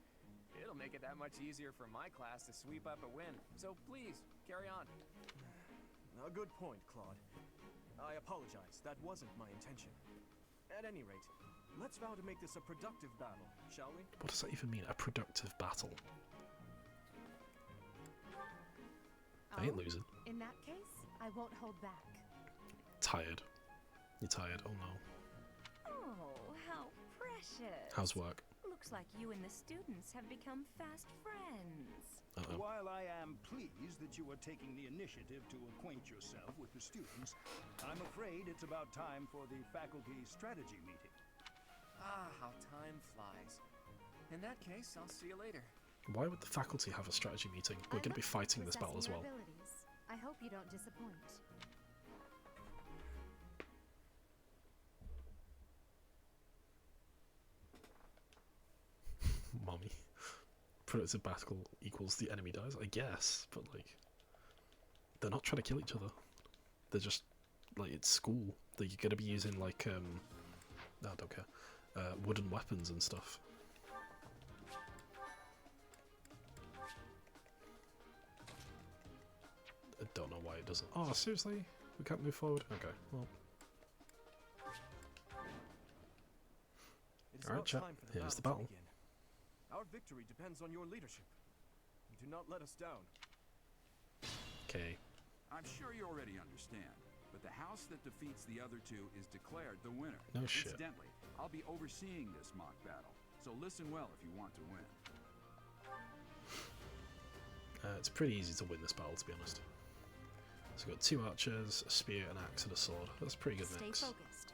it'll make it that much easier for my class to sweep up a win. So please, carry on. A good point, Claude. I apologize, that wasn't my intention. At any rate, let's vow to make this a productive battle, shall we? What does that even mean, a productive battle? I ain't losing. In that case, I won't hold back. Tired. You're tired, oh no. Oh, how precious. How's work? Looks like you and the students have become fast friends. Uh-oh. While I am pleased that you are taking the initiative to acquaint yourself with the students, I'm afraid it's about time for the faculty strategy meeting. Ah, how time flies. In that case, I'll see you later. Why would the faculty have a strategy meeting? We're going to be fighting this battle as well. I hope you don't disappoint. Mommy. Productive battle equals the enemy dies, I guess, but like, they're not trying to kill each other. They're just, like, it's school. You're going to be using, like, I don't care, wooden weapons and stuff. I don't know why it doesn't. Oh, seriously? We can't move forward? Okay, well. Alright, chat. Here's the battle. Our victory depends on your leadership. Do not let us down. Okay. I'm sure you already understand, but the house that defeats the other two is declared the winner. No shit. Incidentally, I'll be overseeing this mock battle, so listen well if you want to win. It's pretty easy to win this battle, to be honest. So we've got 2 archers, a spear, an axe, and a sword. That's a pretty good mix. Stay focused.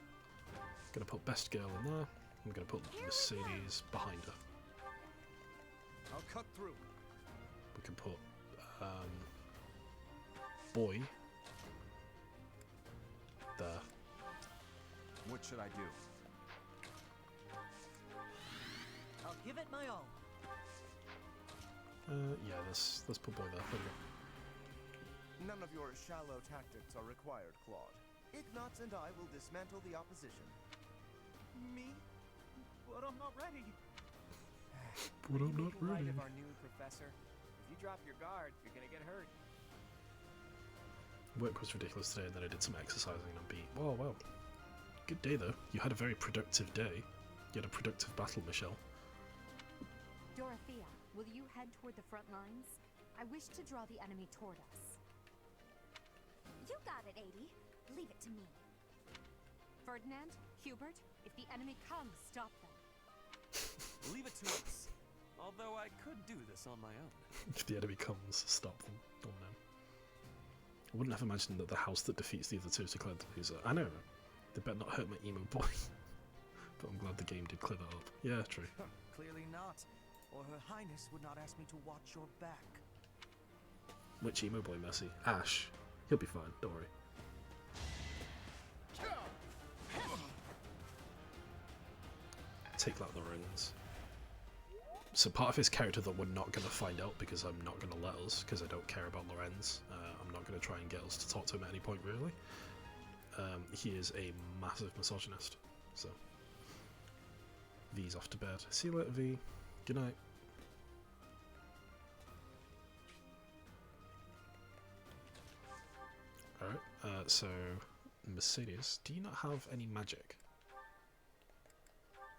Gonna put best girl in there. I'm gonna put Mercedes behind her. I'll cut through. We can put boy there. What should I do? I'll give it my all. Yeah, let's put boy there. There we go. None of your shallow tactics are required, Claude. Ignatz and I will dismantle the opposition. Me? But I'm not ready. But I'm not Light ready. of our new professor. If you drop your guard, you're gonna get hurt. Work was ridiculous today, and then I did some exercising and I'm beat. Whoa, well. Good day though. You had a very productive day. You had a productive battle, Michelle. Dorothea, will you head toward the front lines? I wish to draw the enemy toward us. You got it, 80. Leave it to me. Ferdinand, Hubert, if the enemy comes, stop them. Leave it to us. Although I could do this on my own. If the enemy comes, stop them. Oh no. I wouldn't have imagined that the house that defeats the other two is declared the loser. I know. They better not hurt my emo boy. But I'm glad the game did clear that up. Yeah, true. Clearly not. Or Her Highness would not ask me to watch your back. Which emo boy, Mercy? Ash. He'll be fine, don't worry. Take that, Lorenz. So part of his character that we're not going to find out because I'm not going to let us, because I don't care about Lorenz. I'm not going to try and get us to talk to him at any point, really. He is a massive misogynist, so... V's off to bed. See you later, V. Good night. Alright, so... Mercedes, do you not have any magic?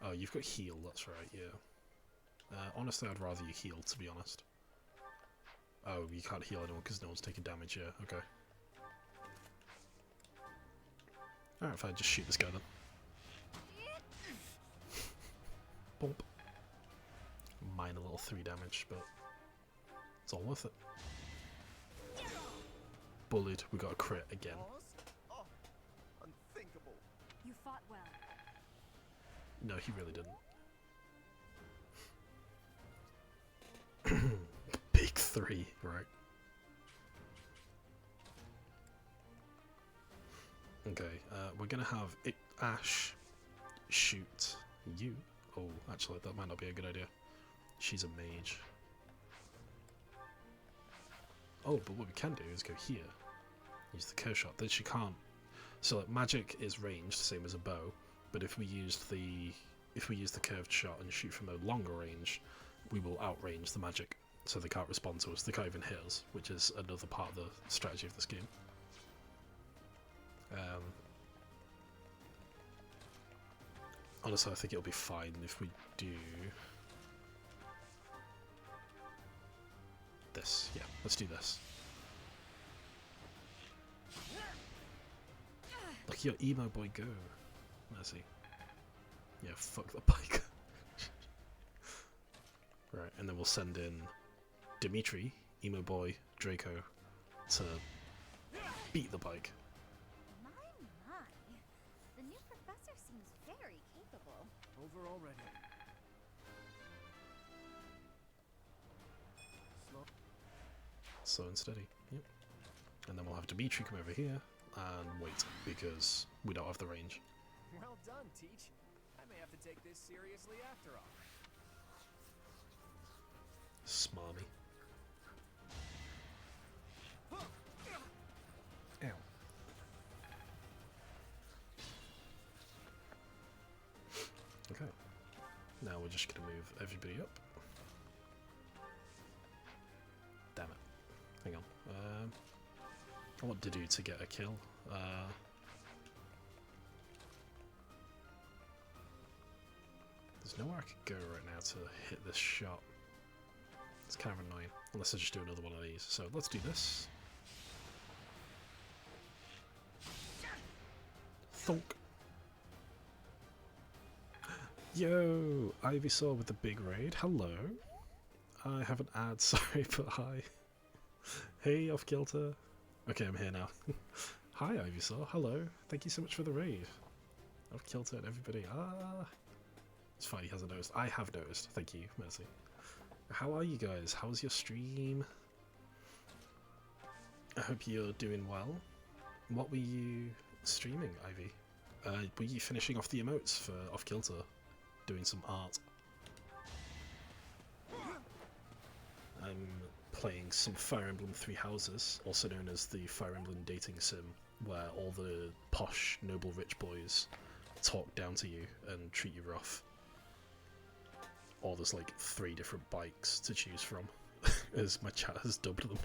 Oh, you've got heal, that's right, yeah. Honestly, I'd rather you heal, to be honest. Oh, you can't heal anyone because no one's taking damage, yeah, okay. Alright, fine, just shoot this guy then. Bump. Minor little 3 damage, but it's all worth it. Bullied, we got a crit again. Oh, unthinkable. You fought well. No, he really didn't. Big 3, right? Okay, we're gonna have Ash shoot you. Oh, actually, that might not be a good idea. She's a mage. Oh, but what we can do is go here. Use the curve shot. Then she can't. So like, magic is ranged, same as a bow. But if we use the curved shot and shoot from a longer range, we will outrange the magic. So they can't respond to us. They can't even hit us, which is another part of the strategy of this game. Honestly, I think it'll be fine if we do this. Yeah, let's do this. Look at your emo boy go. Mercy. Yeah, fuck the bike. Right, and then we'll send in Dimitri, emo boy, Draco, to beat the bike. My. The new professor seems very capable. Over already. Slow and steady, yep. And then we'll have Dimitri come over here and wait, because we don't have the range. Well done, Teach. I may have to take this seriously after all. Smarmy. Ow. Okay. Now we're just gonna move everybody up. Damn it. Hang on. I want Didu to get a kill. There's nowhere I could go right now to hit this shot. It's kind of annoying. Unless I just do another one of these. So let's do this. Thunk. Yo! Ivysaur with the big raid. Hello. I have an ad, sorry, but hi. Hey, off kilter. Okay, I'm here now. Hi, Ivysaur. Hello. Thank you so much for the raid. Off kilter and everybody. Ah. It's fine, he hasn't noticed. I have noticed. Thank you, Mercy. How are you guys? How's your stream? I hope you're doing well. What were you streaming, Ivy? Were you finishing off the emotes for Off Kilter? Doing some art? I'm playing some Fire Emblem Three Houses, also known as the Fire Emblem dating sim, where all the posh, noble rich boys talk down to you and treat you rough. Or there's like 3 different bikes to choose from, as my chat has dubbed them.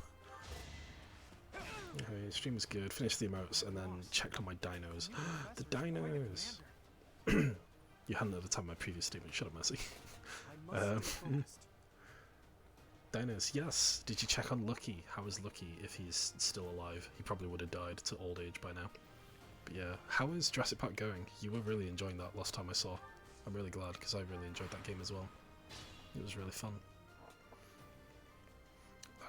Okay, stream was good, finished the emotes, and then checked on my dinos. The dinos! You hadn't at the time of my previous statement, shut up, Mercy. Dinos, yes! Did you check on Lucky? How is Lucky if he's still alive? He probably would have died to old age by now. But yeah, how is Jurassic Park going? You were really enjoying that last time I saw. I'm really glad, because I really enjoyed that game as well. It was really fun.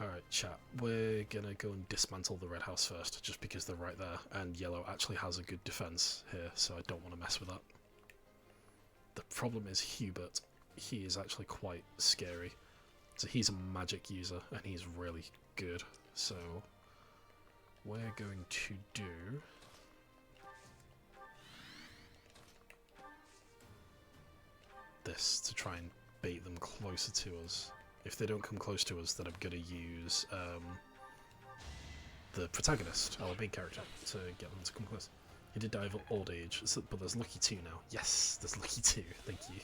Alright, chat. We're gonna go and dismantle the red house first, just because they're right there, and yellow actually has a good defense here, so I don't want to mess with that. The problem is Hubert. He is actually quite scary. So he's a magic user, and he's really good. So we're going to do... this to try and bait them closer to us. If they don't come close to us, then I'm going to use the protagonist, our main character, to get them to come close. He did die of old age, but there's Lucky 2 now. Yes, there's Lucky 2, thank you.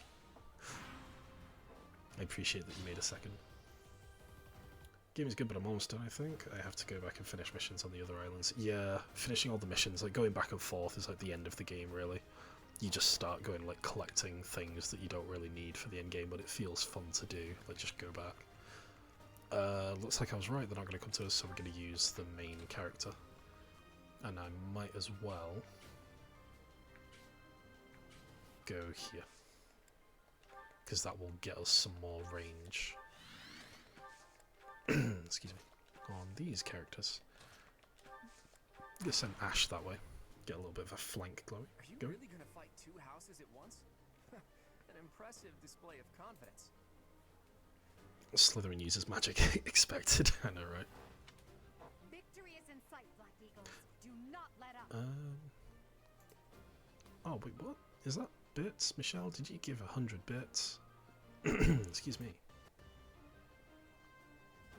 I appreciate that you made a second. Game is good, but I'm almost done, I think. I have to go back and finish missions on the other islands. Yeah, finishing all the missions, like going back and forth is like the end of the game, really. You just start going, like, collecting things that you don't really need for the end game, but it feels fun to do. Like, just go back. Looks like I was right, they're not going to come to us, so we're going to use the main character. And I might as well go here, because that will get us some more range. Excuse me. On these characters. I'm going to send Ash that way. Get a little bit of a flank going. Are you really going to fight 2 houses at once? An impressive display of confidence. Slytherin uses magic. Expected. I know, right? Victory is in sight, Black Eagles. Do not let up. Oh, wait, what? Is that bits? Michelle, did you give 100 bits? Excuse me.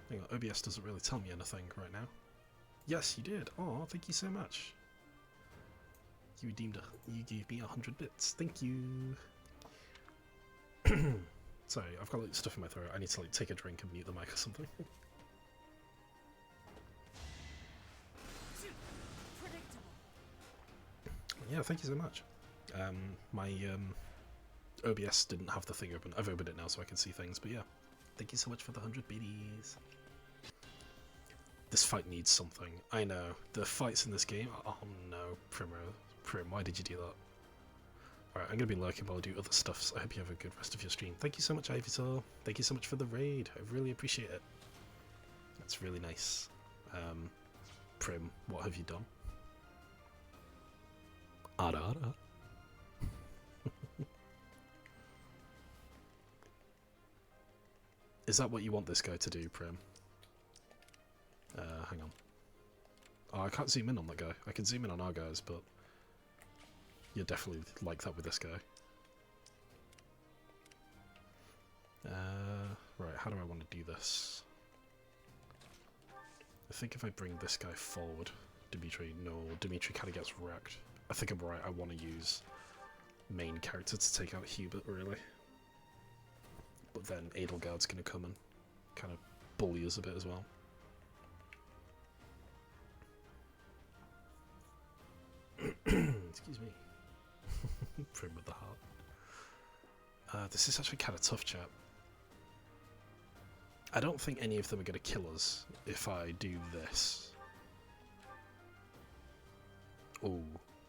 Hang on, OBS doesn't really tell me anything right now. Yes, you did. Oh, thank you so much. You gave me 100 bits. Thank you. Sorry, I've got like stuff in my throat. I need to like take a drink and mute the mic or something. Yeah, thank you so much. My OBS didn't have the thing open. I've opened it now so I can see things, but yeah. Thank you so much for the 100 biddies. This fight needs something. I know. The fights in this game... Oh no, Prim, why did you do that? Alright, I'm going to be lurking while I do other stuff, so I hope you have a good rest of your stream. Thank you so much, Ivysaur. Thank you so much for the raid. I really appreciate it. That's really nice. Prim, what have you done? Ara ara. Is that what you want this guy to do, Prim? Hang on. Oh, I can't zoom in on that guy. I can zoom in on our guys, but you're definitely like that with this guy. Right, how do I want to do this? I think if I bring this guy forward, Dimitri kind of gets wrecked. I think I'm right, I want to use main character to take out Hubert, really. But then Edelgard's going to come and kind of bully us a bit as well. Excuse me. Prim with the heart. This is actually kind of tough, chap. I don't think any of them are going to kill us if I do this. Oh,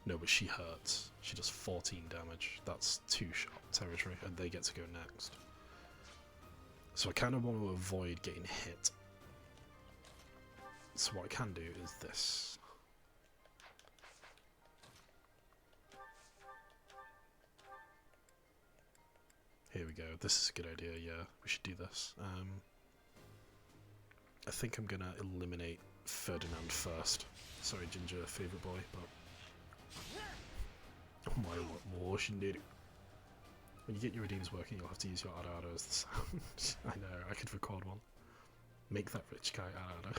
no, but she hurts. She does 14 damage. That's 2-shot territory, and they get to go next. So I kind of want to avoid getting hit. So what I can do is this. Here we go. This is a good idea, yeah. We should do this. I think I'm going to eliminate Ferdinand first. Sorry, Ginger, favourite boy, but... Oh my, what more should do? When you get your redeems working, you'll have to use your Arada as the sound. I know, I could record one. Make that rich guy Arada.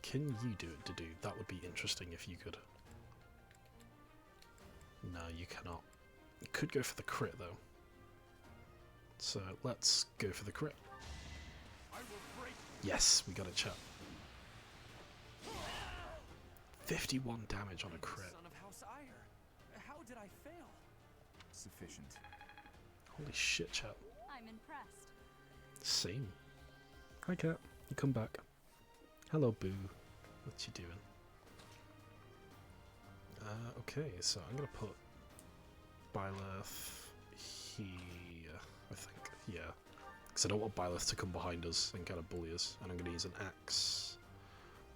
Can you do it, Dudu? That would be interesting if you could. No, you cannot. You could go for the crit, though. So, let's go for the crit. Yes, we got it, chat. 51 damage on a crit. Son of House Ire. How did I fail? Sufficient. Holy shit, chat. I'm impressed. Same. Hi, cat. You come back. Hello, Boo. What you doing? Okay, so I'm gonna put Byleth here, I think. Yeah. Because I don't want Byleth to come behind us and kind of bully us. And I'm gonna use an axe,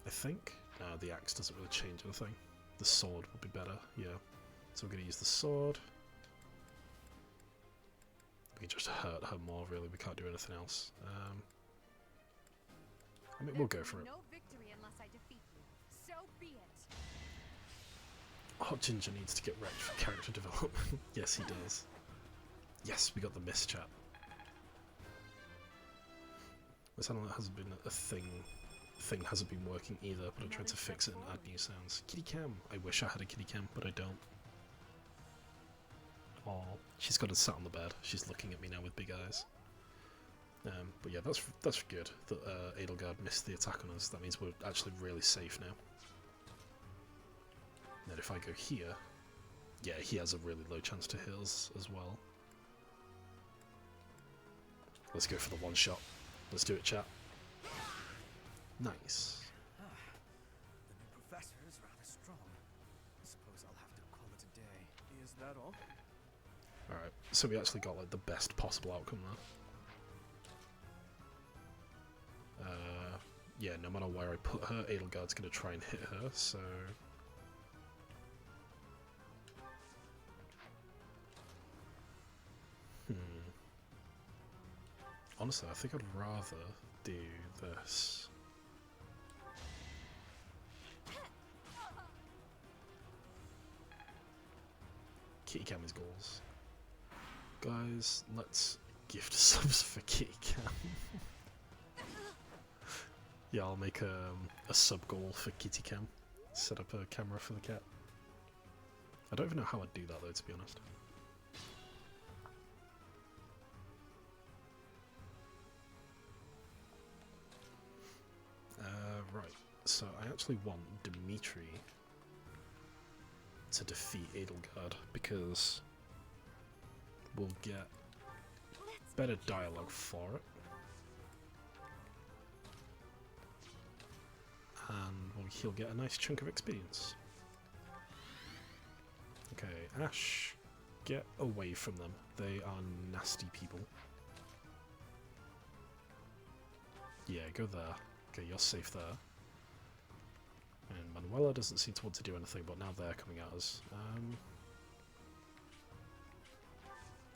I think. The axe doesn't really change anything. The sword would be better, yeah. So we're gonna use the sword. We can just hurt her more, really. We can't do anything else. I mean, we'll go for it. No victory unless I defeat you. So be it. Oh, Ginger needs to get wrecked for character development. Yes, he does. Yes, we got the miss chat. This hasn't been a thing. Thing hasn't been working either, but I tried to fix it and add new sounds. Kitty cam. I wish I had a kitty cam, but I don't. Oh, she's got it sat on the bed. She's looking at me now with big eyes. But yeah, that's good that Edelgard missed the attack on us. That means we're actually really safe now. And then if I go here, yeah, he has a really low chance to hit us as well. Let's go for the one shot. Let's do it, chat. Nice. The new professor is rather strong. I suppose I'll have to call it a day. Is that all? Alright, so we actually got like the best possible outcome there. Yeah, no matter where I put her, Edelgard's gonna try and hit her, so... honestly, I think I'd rather do this. Kitty Cam is goals. Guys, let's gift subs for Kitty Cam. Yeah, I'll make a sub goal for Kitty Cam. Set up a camera for the cat. I don't even know how I'd do that though, to be honest. Right, so I actually want Dimitri to defeat Edelgard because we'll get better dialogue for it. And he'll get a nice chunk of experience. Okay, Ash, get away from them. They are nasty people. Yeah, go there. Okay, you're safe there. And Manuela doesn't seem to want to do anything, but now they're coming at us.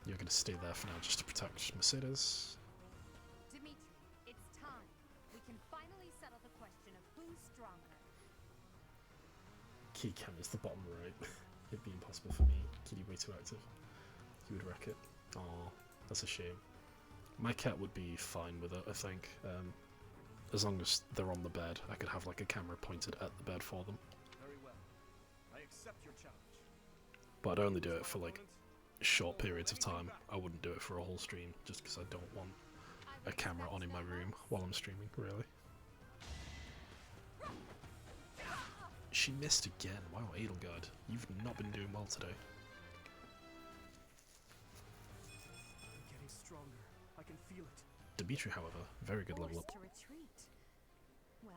You're going to stay there for now just to protect Mercedes. Dimitri, it's time. We can finally settle the question of who's stronger. Key cam is the bottom right. It'd be impossible for me. Kitty way too active. He would wreck it. Aw, that's a shame. My cat would be fine with it, I think. As long as they're on the bed, I could have like a camera pointed at the bed for them. Very well. I accept your challenge. But I'd only do it for like short periods of time. I wouldn't do it for a whole stream, just because I don't want a camera on in my room while I'm streaming, really. She missed again. Wow, Edelgard, you've not been doing well today. I'm getting stronger. I can feel it. Dimitri, however, very good level up. To retreat. Well,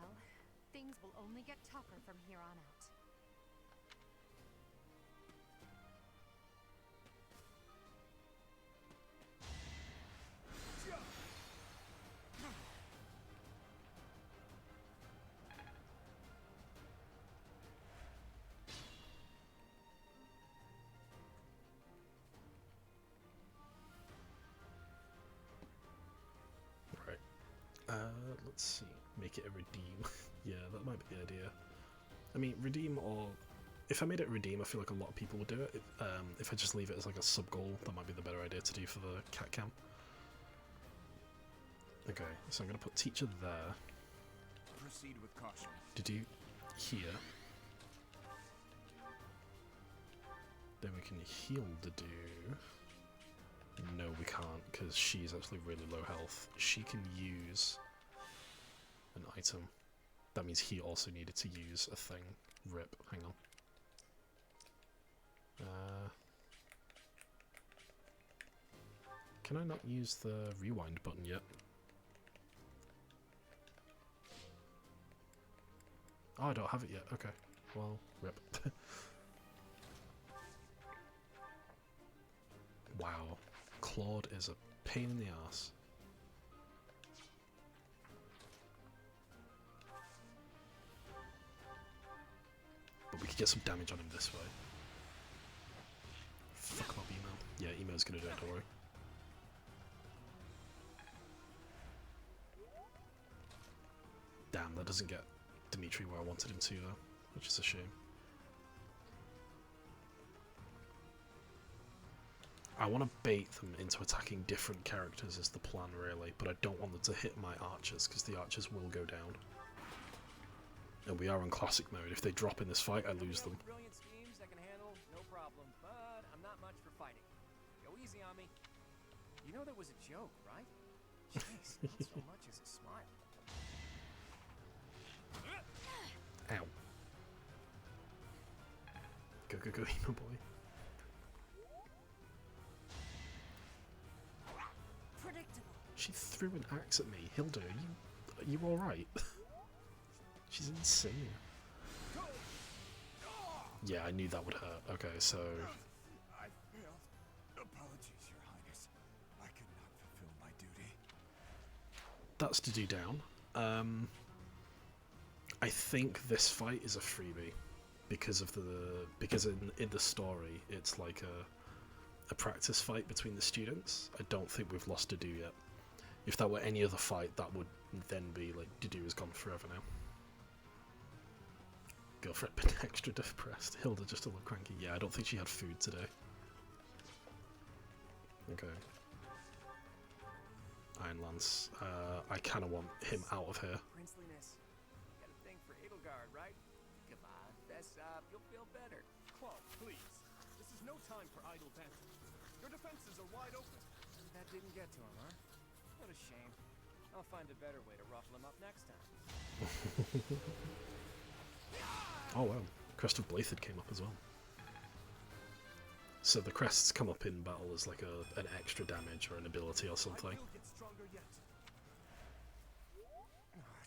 things will only get tougher from here on out. Let's see. Make it a redeem. Yeah, that might be the idea. I mean, redeem, or if I made it redeem, I feel like a lot of people would do it. If I just leave it as like a sub goal, that might be the better idea to do for the cat cam. Okay, so I'm gonna put teacher there. Proceed with caution. To do here. Then we can heal the do. No, we can't, because she's actually really low health. She can use an item. That means he also needed to use a thing. Rip, hang on. Can I not use the rewind button yet? Oh, I don't have it yet. Okay. Well, rip. Wow. Claude is a pain in the ass. But we could get some damage on him this way. Fuck up email. Yeah, email's gonna do it, don't worry. Damn, that doesn't get Dimitri where I wanted him to though, which is a shame. I want to bait them into attacking different characters is the plan really, but I don't want them to hit my archers because the archers will go down. And we are on classic mode. If they drop in this fight, I lose them. Brilliant schemes I can handle, no problem, but I'm not much for fighting. Go easy on me. You know that was a joke, right? Jeez, not so much as a smile. Ow. Go, go, go, emo boy. Predictable. She threw an axe at me. Hilda, are you alright? She's insane. Yeah, I knew that would hurt. Okay, so... I failed. Apologies, Your Highness. I could not fulfill my duty. That's to do down. I think this fight is a freebie because in the story it's like a practice fight between the students. I don't think we've lost a do yet. If that were any other fight, that would then be like, Dedue is gone forever now. Girlfriend been extra depressed. Hilda just a little cranky. Yeah, I don't think she had food today. Okay. Iron Lance. I kind of want him out of here. Princeliness. Got a thing for Edelgard, right? Come on, fess up. You'll feel better. Claude, please. This is no time for idle banter. Your defenses are wide open. That didn't get to him, huh? What a shame. I'll find a better way to ruffle him up next time. Oh wow, Crest of Blathid came up as well. So the crests come up in battle as like an extra damage or an ability or something. I will get stronger yet.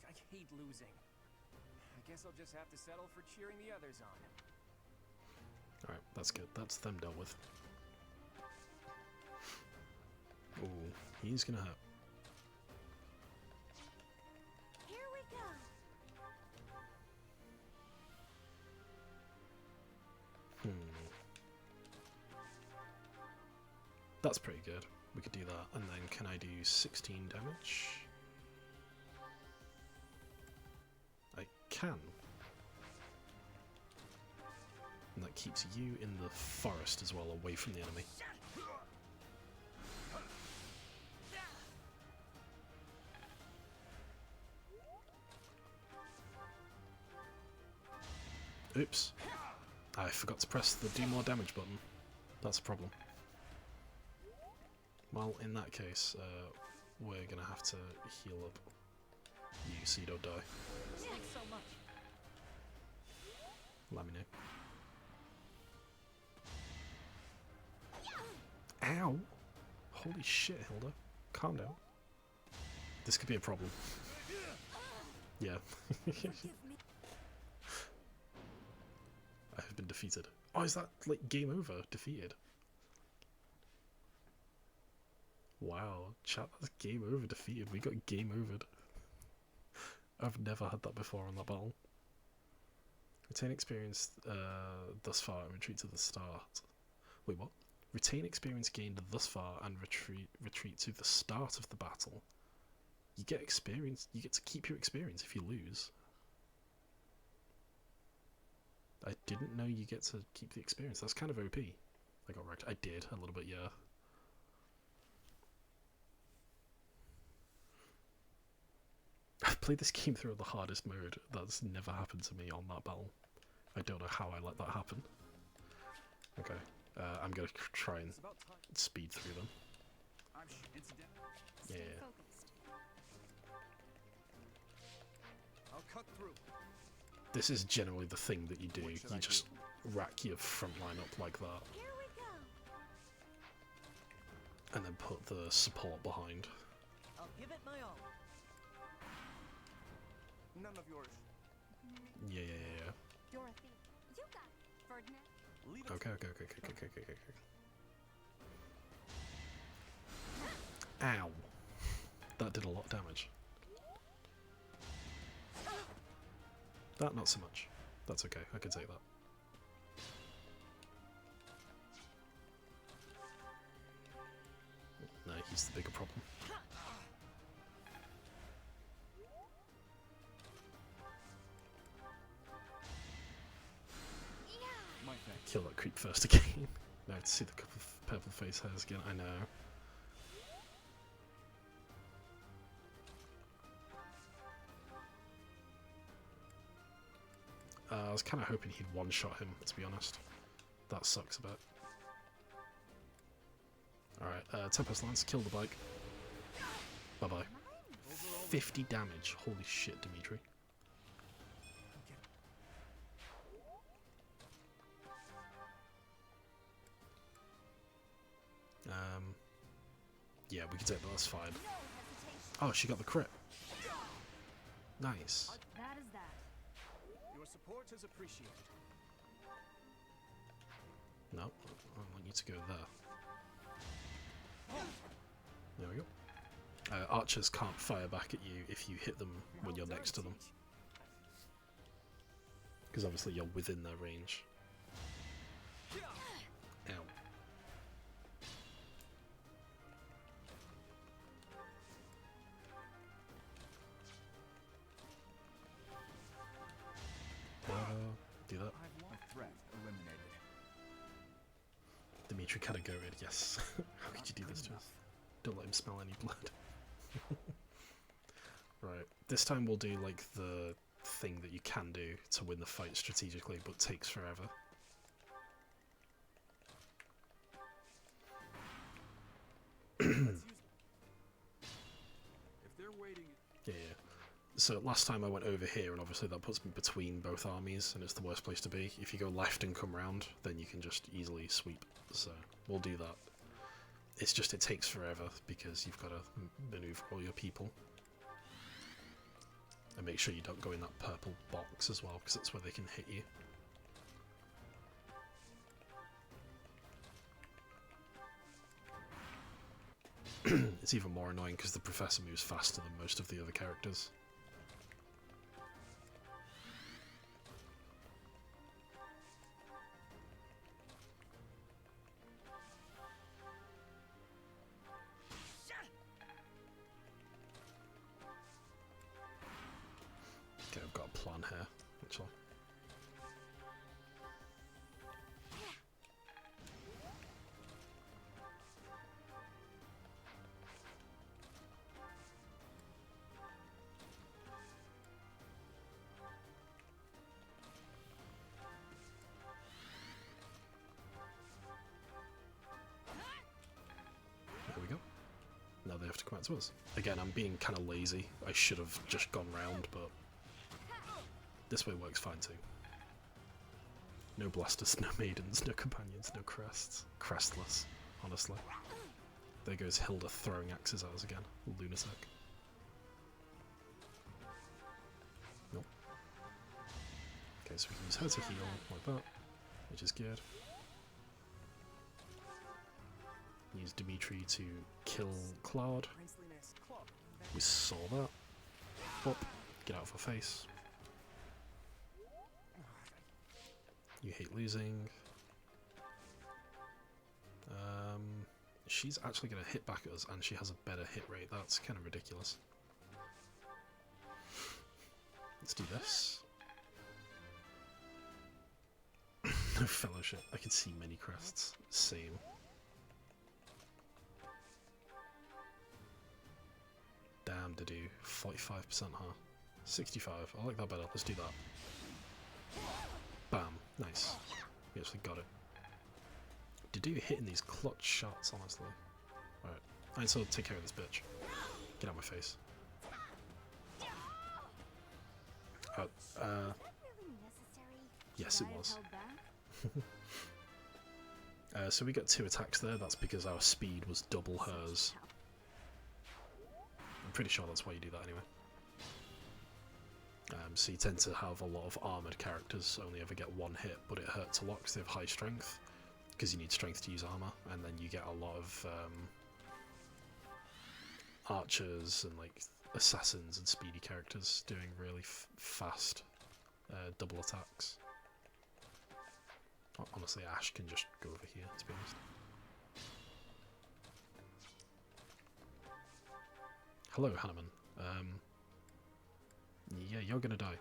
I hate losing. I guess I'll just have to settle for cheering the others on. Alright, that's good. That's them dealt with. Ooh, he's gonna hurt. Here we go. That's pretty good. We could do that. And then can I do 16 damage? I can. And that keeps you in the forest as well, away from the enemy. Oops. I forgot to press the do more damage button. That's a problem. Well, in that case, we're gonna have to heal up you so you don't die. Thanks so much. Let me know. Ow! Holy shit, Hilda. Calm down. This could be a problem. Yeah. I have been defeated. Oh, is that like game over? Defeated? Wow, chat, that's game over, defeated. We got game overed. I've never had that before on that battle. Retain experience thus far and retreat to the start. Wait, what? Retain experience gained thus far and retreat to the start of the battle. You get experience, you get to keep your experience if you lose. I didn't know you get to keep the experience. That's kind of OP. I got wrecked. I did, a little bit, yeah. I've played this game through the hardest mode. That's never happened to me on that battle. I don't know how I let that happen. Okay, I'm gonna try and speed through them. Yeah. I'll cut through. This is generally the thing that you do. You just rack your front line up like that. Here we go. And then put the support behind. I'll give it my all. None of yours. Yeah. Dorothy, you got it. Ferdinand. Okay. Ow. That did a lot of damage. That, not so much. That's okay, I can take that. No, he's the bigger problem. Kill that creep first again. Now to see the couple of purple face hairs again, I know. I was kind of hoping he'd one-shot him, to be honest. That sucks a bit. Alright, Tempest Lance, kill the bike. Bye-bye. 50 damage. Holy shit, Dimitri. Yeah, we can take that, that's fine. Oh, she got the crit. Nice. That is that. Your support is appreciated. No, I want you to go there. There we go. Archers can't fire back at you if you hit them when you're next to them. Because obviously you're within their range. Ow. Dimitri kind of goated, yes. How could you do this to us? Don't let him smell any blood. Right, this time we'll do like the thing that you can do to win the fight strategically, but takes forever. If they're waiting... Yeah. So last time I went over here, and obviously that puts me between both armies, and it's the worst place to be. If you go left and come round, then you can just easily sweep. So we'll do that. It's just it takes forever because you've got to maneuver all your people. And make sure you don't go in that purple box as well, because that's where they can hit you. It's even more annoying because the professor moves faster than most of the other characters. Okay, I've got a plan here, actually. There we go. Now they have to come out to us. Again, I'm being kind of lazy. I should have just gone round, but this way works fine too. No blasters, no maidens, no companions, no crests. Crestless, honestly. There goes Hilda throwing axes at us again. Lunatic. Nope. Okay, so we can use her to heal like that, which is good. Use Dimitri to kill Claude. We saw that. Up, get out of her face. You hate losing. She's actually going to hit back at us, and she has a better hit rate. That's kind of ridiculous. Let's do this. No fellowship. I can see many crests. Same. Damn, to do 45%, huh? 65. I like that better. Let's do that. Bam. Nice. We actually got it. Did you hitting these clutch shots, honestly? Alright. I still take care of this bitch. Get out of my face. Yes, it was. So we got 2 attacks there. That's because our speed was double hers. I'm pretty sure that's why you do that anyway. So you tend to have a lot of armoured characters only ever get 1 hit, but it hurts a lot because they have high strength, because you need strength to use armour, and then you get a lot of archers and like assassins and speedy characters doing really fast double attacks. Honestly, Ash can just go over here, to be honest. Hello, Hanneman. Yeah, you're gonna die.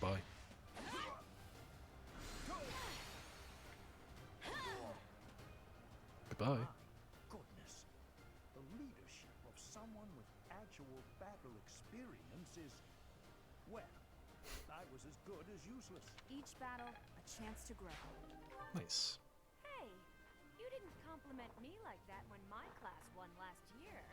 Bye. Goodbye. Goodness. The leadership of someone with actual battle experience is, well, I was as good as useless. Each battle, a chance to grow. Nice. Hey, you didn't compliment me like that when my class won last year.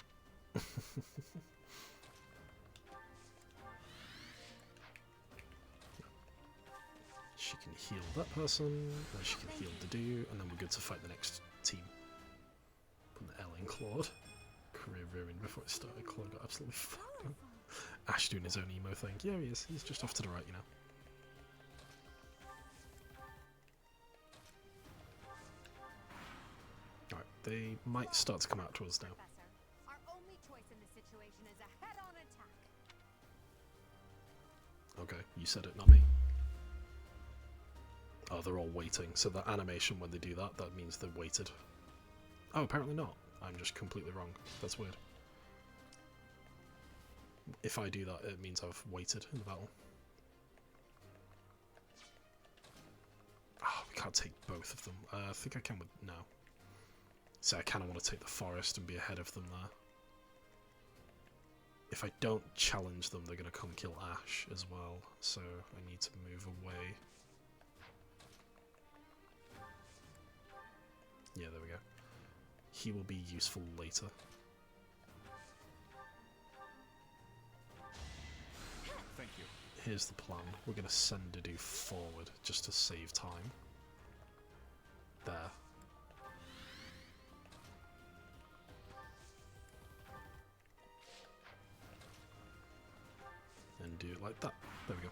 She can heal that person, then she can heal the dude, and then we're good to fight the next team. Put the L in Claude. Career ruined before it started. Claude got absolutely fucked. Ash doing his own emo thing. Yeah, he is. He's just off to the right, you know. Alright, they might start to come out towards us now. Our only choice in this situation is a head-on attack. Okay, you said it, not me. Oh, they're all waiting. So that animation, when they do that, that means they're waited. Oh, apparently not. I'm just completely wrong. That's weird. If I do that, it means I've waited in the battle. Oh, we can't take both of them. I think I can with... No. So I kind of want to take the forest and be ahead of them there. If I don't challenge them, they're going to come kill Ash as well, so I need to move away. Yeah, there we go. He will be useful later. Thank you. Here's the plan. We're going to send Dedue forward just to save time. There. And do it like that. There we go.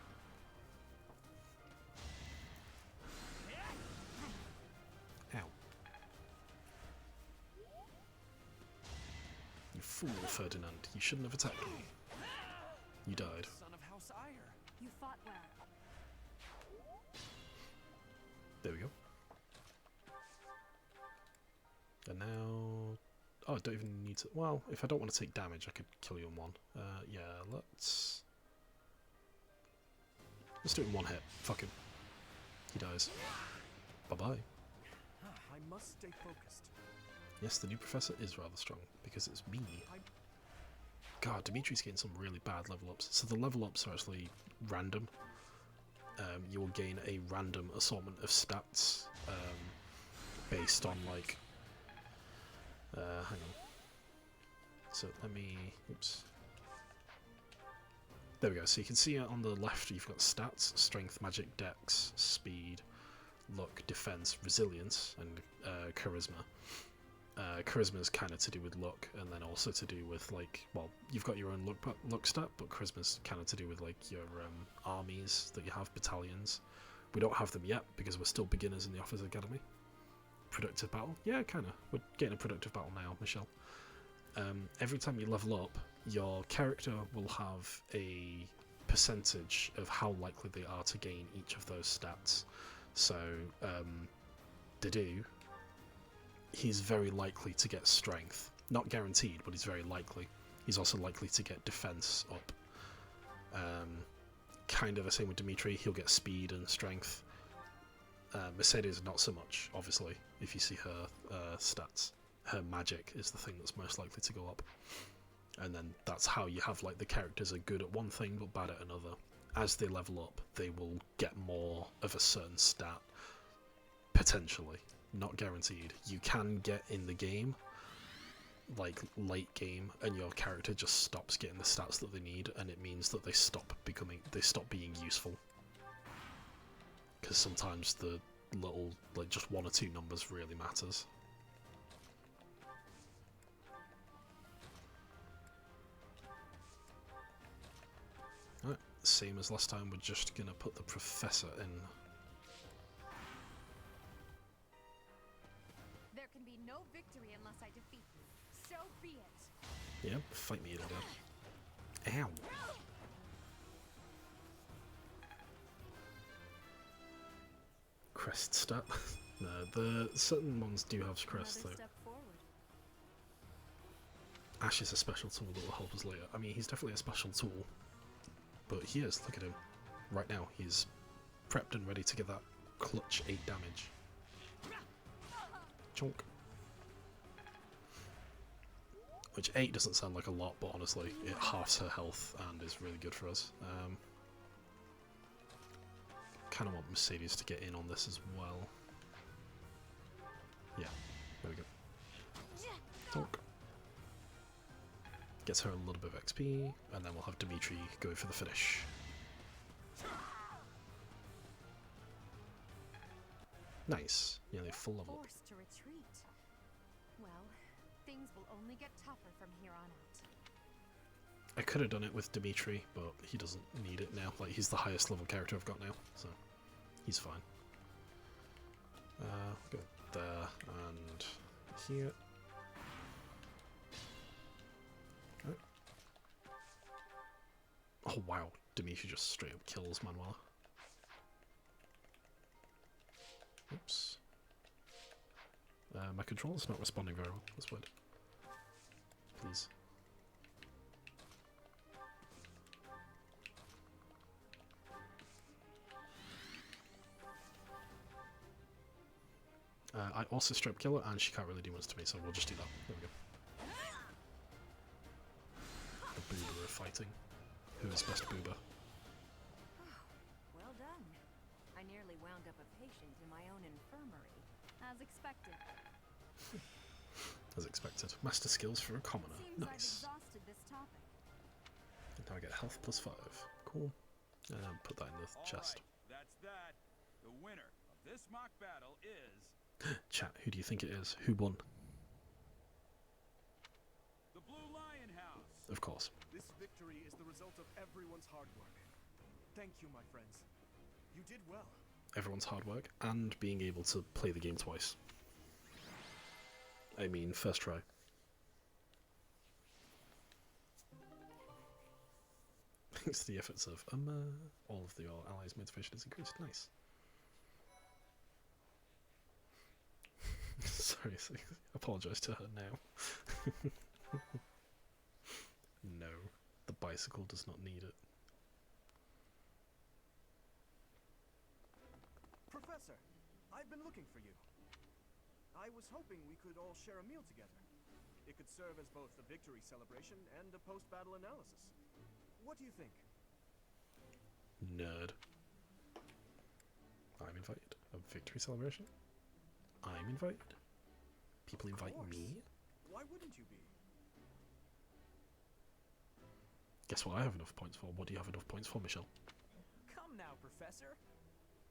Ow. You fool, Ferdinand. You shouldn't have attacked me. You died. Son of House Ire. You fought well. There we go. And now... Oh, I don't even need to... Well, if I don't want to take damage, I could kill you in one. Yeah, let's do it in one hit. Fuck him. He dies. Bye-bye. I must stay focused. Yes, the new professor is rather strong, because it's me. God, Dimitri's getting some really bad level ups. So the level ups are actually random. You will gain a random assortment of stats based on, like... hang on. So let me... Oops. There we go. So you can see on the left you've got stats, strength, magic, dex, speed, luck, defense, resilience, and charisma. Charisma is kind of to do with luck, and then also to do with, like, well, you've got your own luck stat, but charisma's kind of to do with, like, your armies that you have, battalions. We don't have them yet because we're still beginners in the Officers Academy. Productive battle? Yeah, kind of. We're getting a productive battle now, Michelle. Every time you level up, your character will have a percentage of how likely they are to gain each of those stats. So, Dedue, he's very likely to get strength. Not guaranteed, but he's very likely. He's also likely to get defense up. Kind of the same with Dimitri, he'll get speed and strength. Mercedes not so much, obviously, if you see her stats. Her magic is the thing that's most likely to go up. And then that's how you have, like, the characters are good at one thing but bad at another. As they level up, they will get more of a certain stat. Potentially. Not guaranteed. You can get in the game, like, late game, and your character just stops getting the stats that they need, and it means that they stop being useful. Because sometimes the little, like, just one or two numbers really matters. Alright, same as last time, we're just gonna put the professor in. There can be no victory unless I defeat you. So be it. Yeah, fight me, little guy. Ow. Crest stat. No, the certain ones do have crests though. Ash is a special tool that will help us later. I mean, he's definitely a special tool, but he is. Look at him. Right now, he's prepped and ready to give that clutch 8 damage. Chunk. Which 8 doesn't sound like a lot, but honestly, it halves her health and is really good for us. Kind of want Mercedes to get in on this as well. Yeah, there we go. Talk. Gets her a little bit of XP, and then we'll have Dimitri go for the finish. Nice, nearly full level. Forced to retreat. Well, things will only get tougher from here on out. I could have done it with Dimitri, but he doesn't need it now. Like, he's the highest level character I've got now, so he's fine. Go there and here. Right. Oh wow, Dimitri just straight up kills Manuela. Oops. My controller's not responding very well. That's weird. Please. I also strip kill her, and she can't really do much to me, so we'll just do that. There we go. The boober are fighting. Who is best boober? Well done. I nearly wound up a patient in my own infirmary. As expected. As expected. Master skills for a commoner. Seems I've Nice. exhausted this topic. And now I get health +5. Cool. Put that in the chest. Right, that's that. The winner of this mock battle is Chat, who do you think it is? Who won? the Blue Lion House. Of course. This victory is the result of everyone's hard work. Thank you, my friends. You did well. Everyone's hard work and being able to play the game twice. I mean, first try. Thanks to the efforts of all of your allies' motivation is increased. Nice. Sorry, apologise to her now. No, the bicycle does not need it. Professor, I've been looking for you. I was hoping we could all share a meal together. It could serve as both a victory celebration and a post-battle analysis. What do you think? Nerd. I'm invited. A victory celebration? I'm invited? People invite me? Why wouldn't you be? Guess what I have enough points for? What do you have enough points for, Michelle? Come now, Professor.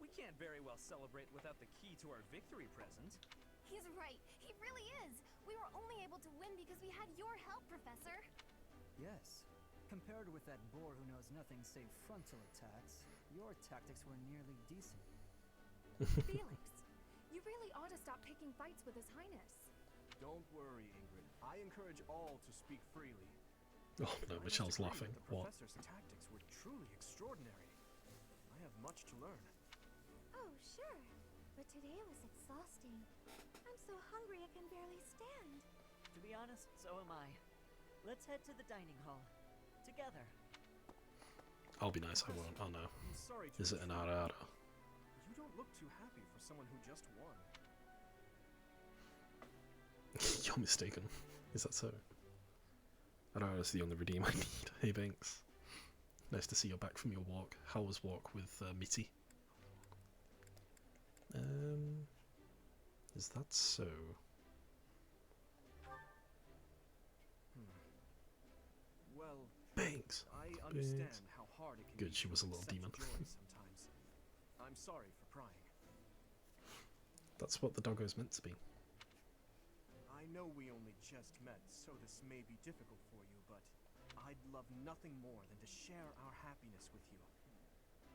We can't very well celebrate without the key to our victory present. He's right. He really is. We were only able to win because we had your help, Professor. Yes. Compared with that boar who knows nothing save frontal attacks, your tactics were nearly decent. Felix, you really ought to stop picking fights with His Highness. Don't worry, Ingrid. I encourage all to speak freely. Oh no, Michelle's laughing. The What? professor's tactics were truly extraordinary. I have much to learn. Oh, sure. But today was exhausting. I'm so hungry I can barely stand. To be honest, so am I. Let's head to the dining hall. Together. I'll be nice, I won't. Oh no. I'm sorry to Is it an intrude. ara? You don't look too happy for someone who just won. You're mistaken. Is that so? Arara's the only redeem I need. Hey Banks. Nice to see you're back from your walk. How was walk with Mitty? Is that so? Well, Banks. I understand Banks. how hard it can Good, be she to was a little accept demon. joy sometimes. I'm sorry for prying. That's what the doggo's meant to be. I know we only just met, so this may be difficult for you, but I'd love nothing more than to share our happiness with you.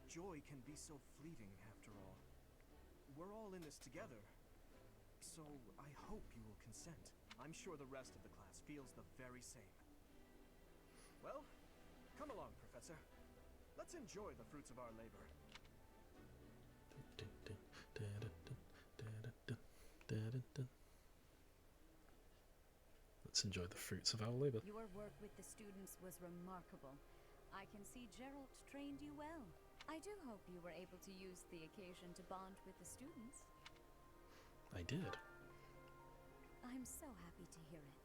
Joy can be so fleeting, after all. We're all in this together, so I hope you will consent. I'm sure the rest of the class feels the very same. Well, come along, Professor. Let's enjoy the fruits of our labor. Let's enjoy the fruits of our labour. Your work with the students was remarkable. I can see Gerald trained you well. I do hope you were able to use the occasion to bond with the students. I did. I'm so happy to hear it.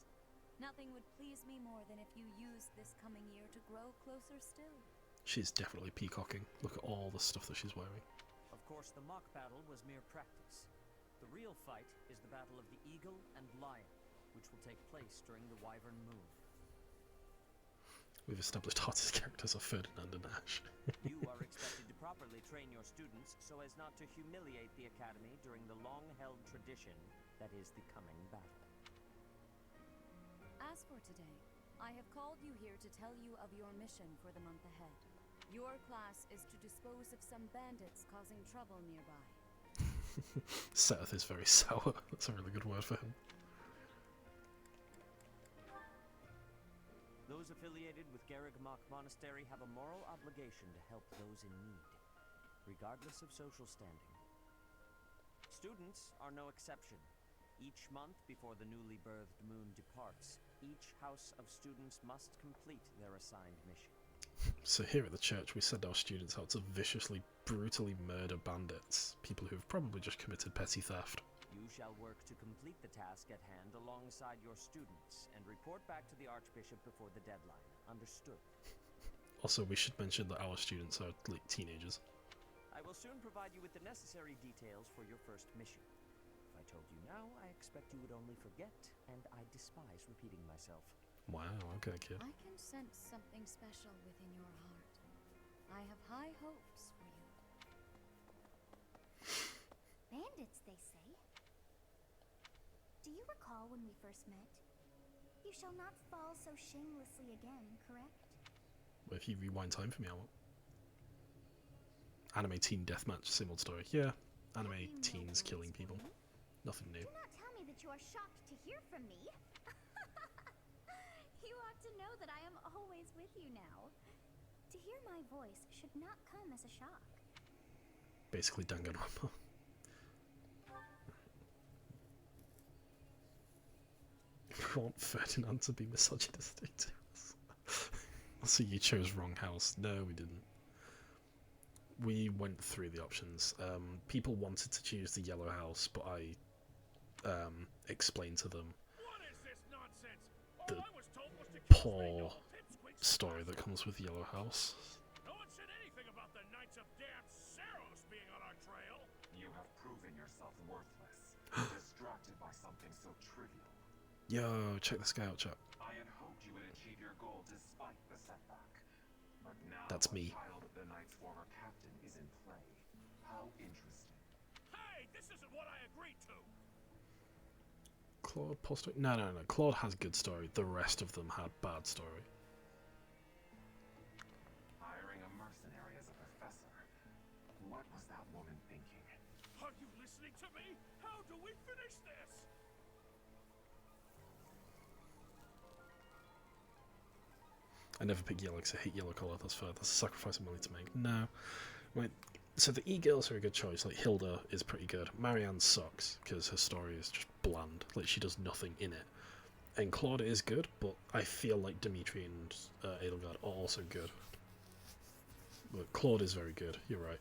Nothing would please me more than if you used this coming year to grow closer still. She's definitely peacocking. Look at all the stuff that she's wearing. Of course, the mock battle was mere practice. The real fight is the battle of the Eagle and Lion, which will take place during the Wyvern move. We've established Artist characters are Ferdinand and Ash. You are expected to properly train your students so as not to humiliate the Academy during the long-held tradition that is the coming battle. As for today, I have called you here to tell you of your mission for the month ahead. Your class is to dispose of some bandits causing trouble nearby. Seth is very sour. That's a really good word for him. Those affiliated with Garrigmach Monastery have a moral obligation to help those in need, regardless of social standing. Students are no exception. Each month before the newly birthed moon departs, each house of students must complete their assigned mission. So here at the church, we send our students out to viciously, brutally murder bandits, people who have probably just committed petty theft. You shall work to complete the task at hand alongside your students and report back to the Archbishop before the deadline. Understood? Also, we should mention that our students are like teenagers. I will soon provide you with the necessary details for your first mission. If I told you now, I expect you would only forget, and I despise repeating myself. Wow, okay, kid. I can sense something special within your heart. I have high hopes for you. Bandits, they say. Do you recall when we first met? You shall not fall so shamelessly again, correct? Well, if you rewind time for me, I will. Anime teen deathmatch, same old story. Yeah, anime teens killing people. Nothing new. Do not tell me that you are shocked to hear from me. You ought to know that I am always with you now. To hear my voice should not come as a shock. Basically, Danganronpa. We want Ferdinand to be misogynistic to us. So you chose wrong house. No, we didn't. We went through the options. People wanted to choose the yellow house, but I explained to them the poor story that comes with yellow house. No one said anything about the Knights of Damn Saros being on our trail. You have proven yourself worthless, distracted by something so trivial. Yo, check this guy out, chap. I had hoped you would achieve your goal despite the setback. But now That's me. a child of the Knight's former captain is in play. How interesting. Hey, this isn't what I agreed to. Claude post. No. Claude has good story. The rest of them had bad story. Hiring a mercenary as a professor. What was that woman thinking? Are you listening to me? How do we finish this? I never pick yellow because I hate yellow colour. That's fair. That's a sacrifice I'm willing to make. No. Right. So the e-girls are a good choice. Like, Hilda is pretty good. Marianne sucks because her story is just bland. Like, she does nothing in it. And Claude is good, but I feel like Dimitri and Edelgard are also good. But Claude is very good, you're right.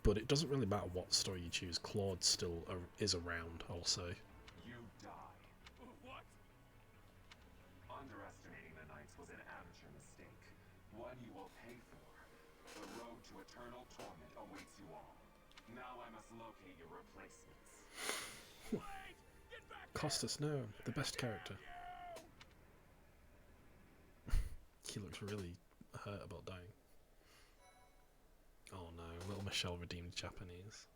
But it doesn't really matter what story you choose. Claude still is around, I'll say. You die. What? Underestimating the Knights was an amateur mistake. One you will pay for. The road to eternal torment awaits you all. Now I must locate your replacements. Costas, no, the best character. He looks really hurt about dying. Oh no, little Michelle redeemed Japanese.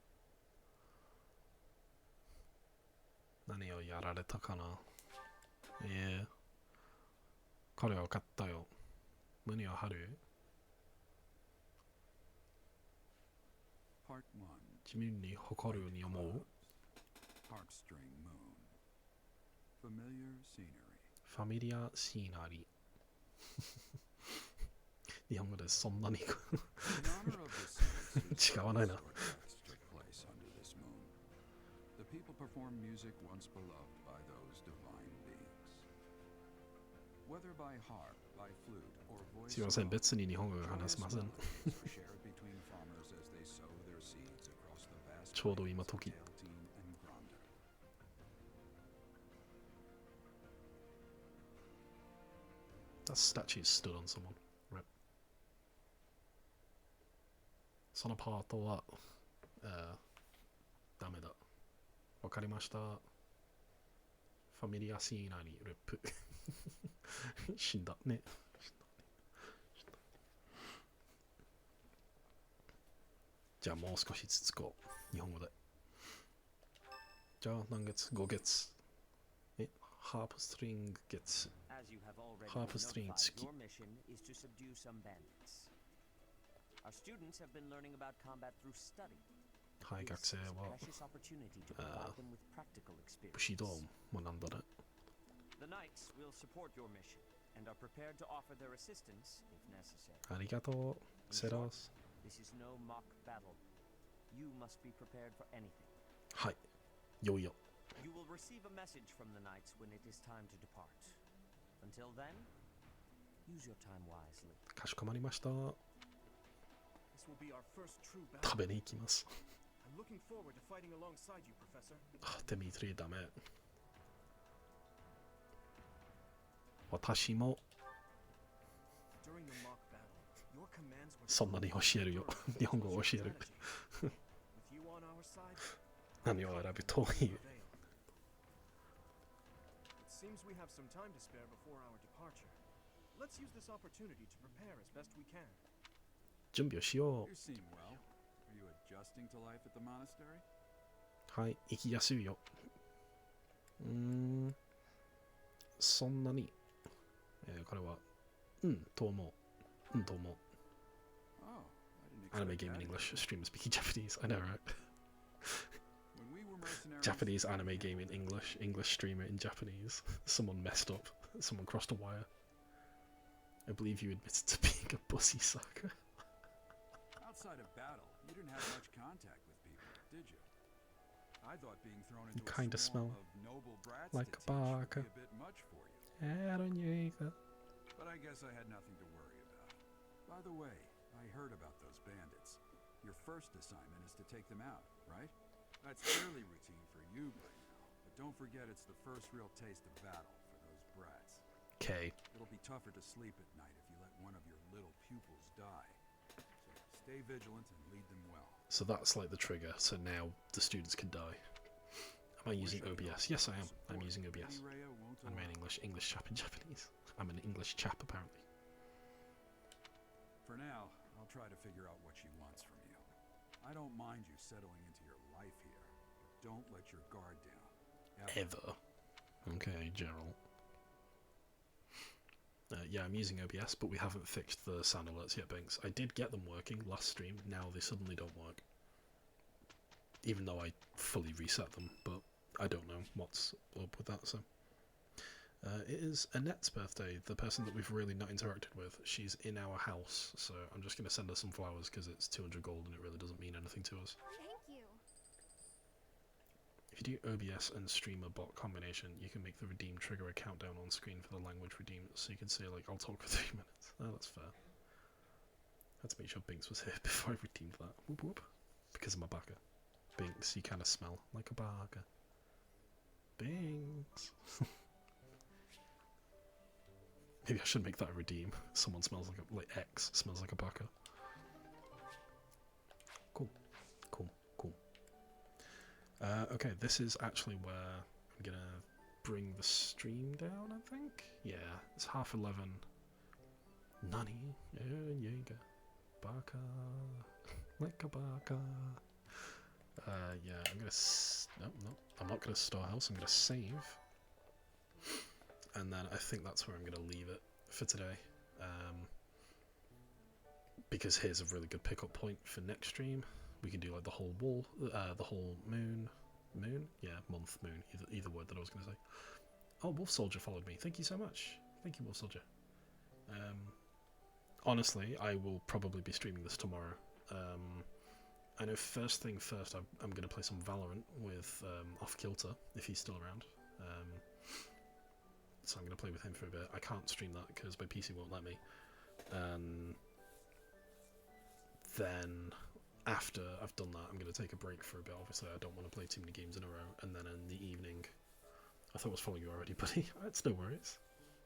Nani o yarareta kana? Yeah. 彼は勝ったよ。胸を張る? Part 1. 自分に誇るように思う? Harpstring Moon. Familiar scenery. ファミリアシーナリー。日本語でそんなに違わないな。The people perform music once beloved by those divine beings. Whether by harp, by flute, or voice, すいません、別に日本語が話せません。ちょうど今時。That statue stood on someone. Right. そのパートは、ダメだ。わかりました。ファミリアシーナにレップ。死んだね。じゃあもう少しずつこう。日本語で。じゃあ何月 ?5 月。ハープストリング月。Harp string ski. Your mission is to subdue some bandits. Our students have been learning about combat through study. はい、学生は、武士道を学んだね。The knights will support your mission and are prepared to offer their assistance if necessary. ありがとう、セロス。This is no mock battle. You must be prepared for anything. はい、よいよ。You will receive a message from the knights when it is time to depart. Until then, use your time wisely. かしこまりました。This will be our first true battle. 食べに行きます。I'm I'm looking forward to fighting alongside you, Professor. Dimitri, damn it. Watashi mo During the mock battle, your commands were そんなに教えるよ。日本語を教える。 With you on our side, 何を選ぶという。 it seems we have some time to spare before our departure. Let's use this opportunity to prepare as best we can. 準備をしよ You seem well. Are you adjusting to life at the monastery? う。はい、行きやすいよ。そんなに。これは、と思う。と思う。 Oh, I didn't Anime expect gaming that. English, streamer speaking Japanese. I know, right? When we were mercenaries, Japanese anime gaming English, English streamer in Japanese. Someone messed up. Someone crossed a wire. I believe you admitted to being a pussy sucker. outside of battle, you didn't have much contact with people, did you? I thought being thrown into You kinda a swarm smell of noble brats like to a teach would baka. be a bit much for you. But I guess I had nothing to worry about. By the way, I heard about those bandits. Your first assignment is to take them out, right? That's fairly routine for you by now, but don't forget it's the first real taste of battle for those brats. Okay. It'll be tougher to sleep at night if you let one of your little pupils die. So stay vigilant and lead them well. So that's like the trigger. So now the students can die. Am I using OBS? Yes, I am. I'm using OBS. I'm in English chap in Japanese. I'm an English chap, apparently. For now, I'll try to figure out what she wants from you. I don't mind you settling into your life here, but don't let your guard down. Ever. Okay, Gerald. Yeah, I'm using OBS, but we haven't fixed the sound alerts yet, Binks. I did get them working last stream, now they suddenly don't work. Even though I fully reset them, but I don't know what's up with that, so. It is Annette's birthday, the person that we've really not interacted with. She's in our house, so I'm just going to send her some flowers because it's 200 gold and it really doesn't mean anything to us. Thank you. If you do OBS and streamer bot combination, you can make the redeem trigger a countdown on screen for the language redeem, so you can say, like, I'll talk for 3 minutes. Oh, that's fair. I had to make sure Binks was here before I redeemed that. Whoop whoop. Because of my baka. Binks, you kind of smell like a baka. Binks. Maybe I should make that a redeem. Someone smells like a, like X smells like a baka. Cool. Cool. Cool. Okay, this is actually where I'm gonna bring the stream down, I think? Yeah, it's 11:30. Nani? Jaeger. Baka. Like a baka. Yeah, I'm gonna... No, I'm not gonna storehouse, I'm gonna save. And then I think that's where I'm going to leave it for today. Because here's a really good pickup point for next stream. We can do like the whole wall, the whole moon? Yeah, month, moon, either word that I was going to say. Oh, Wolf Soldier followed me. Thank you so much. Thank you, Wolf Soldier. Honestly, I will probably be streaming this tomorrow. I know first thing first, I'm going to play some Valorant with Off Kilter, if he's still around. So I'm going to play with him for a bit. I can't stream that because my PC won't let me. Then, after I've done that, I'm going to take a break for a bit. Obviously, I don't want to play too many games in a row. And then in the evening... I thought I was following you already, buddy. It's no worries.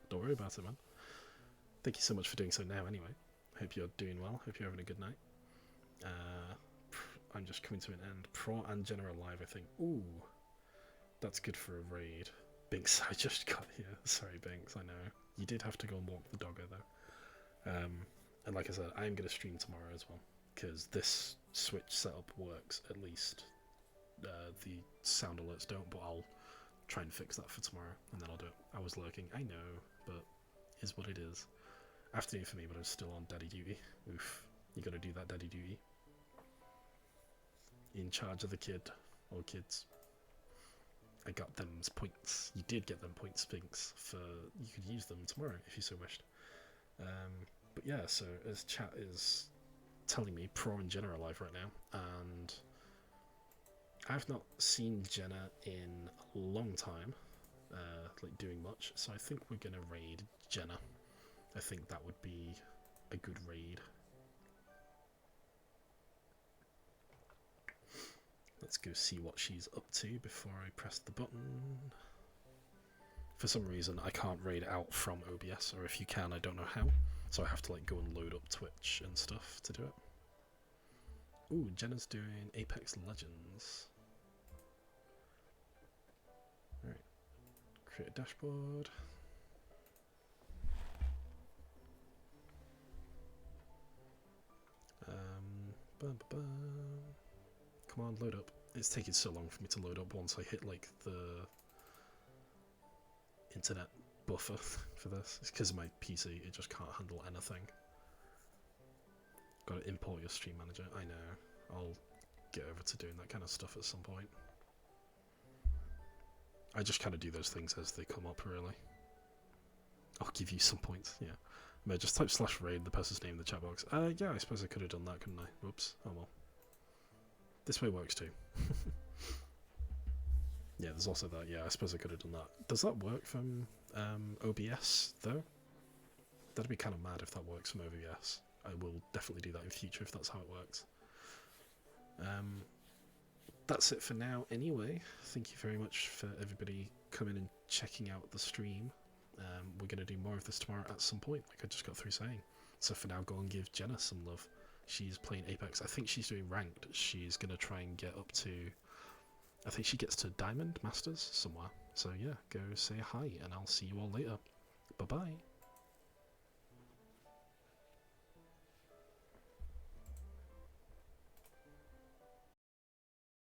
Don't worry about it, man. Thank you so much for doing so now, anyway. Hope you're doing well. Hope you're having a good night. I'm just coming to an end. Pro and Jenna are live, I think. Ooh. That's good for a raid. Binks, I just got here. Sorry, Binks, I know. You did have to go and walk the doggo, though. And like I said, I'm going to stream tomorrow as well, because this Switch setup works, at least. The sound alerts don't, but I'll try and fix that for tomorrow, and then I'll do it. I was lurking, I know, but is what it is. Afternoon for me, but I'm still on daddy duty. Oof, you gotta do that daddy duty. In charge of the kid, or kids. I got them points. You did get them points, Binks, for you could use them tomorrow if you so wished. But yeah, so as chat is telling me, Pro and Jenna are live right now, and I've not seen Jenna in a long time, like doing much, so I think we're gonna raid Jenna. I think that would be a good raid. Let's go see what she's up to before I press the button. For some reason, I can't raid out from OBS, or if you can, I don't know how. So I have to like go and load up Twitch and stuff to do it. Ooh, Jenna's doing Apex Legends. Alright. Create a dashboard. Come on, load up. It's taking so long for me to load up once I hit like the internet buffer for this. It's because of my PC, it just can't handle anything. Gotta import your stream manager. I know. I'll get over to doing that kind of stuff at some point. I just kind of do those things as they come up, really. I'll give you some points, yeah. But just type /raid, the person's name in the chat box. Yeah, I suppose I could have done that, couldn't I? Whoops. Oh well. This way works too. Yeah, there's also that. Yeah, I suppose I could have done that. Does that work from OBS, though? That'd be kind of mad if that works from OBS. I will definitely do that in future if that's how it works. That's it for now anyway. Thank you very much for everybody coming and checking out the stream. We're going to do more of this tomorrow at some point, like I just got through saying. So for now, go and give Jenna some love. She's playing Apex. I think she's doing ranked. She's going to try and get up to... I think she gets to Diamond Masters somewhere. So yeah, go say hi, and I'll see you all later. Bye-bye.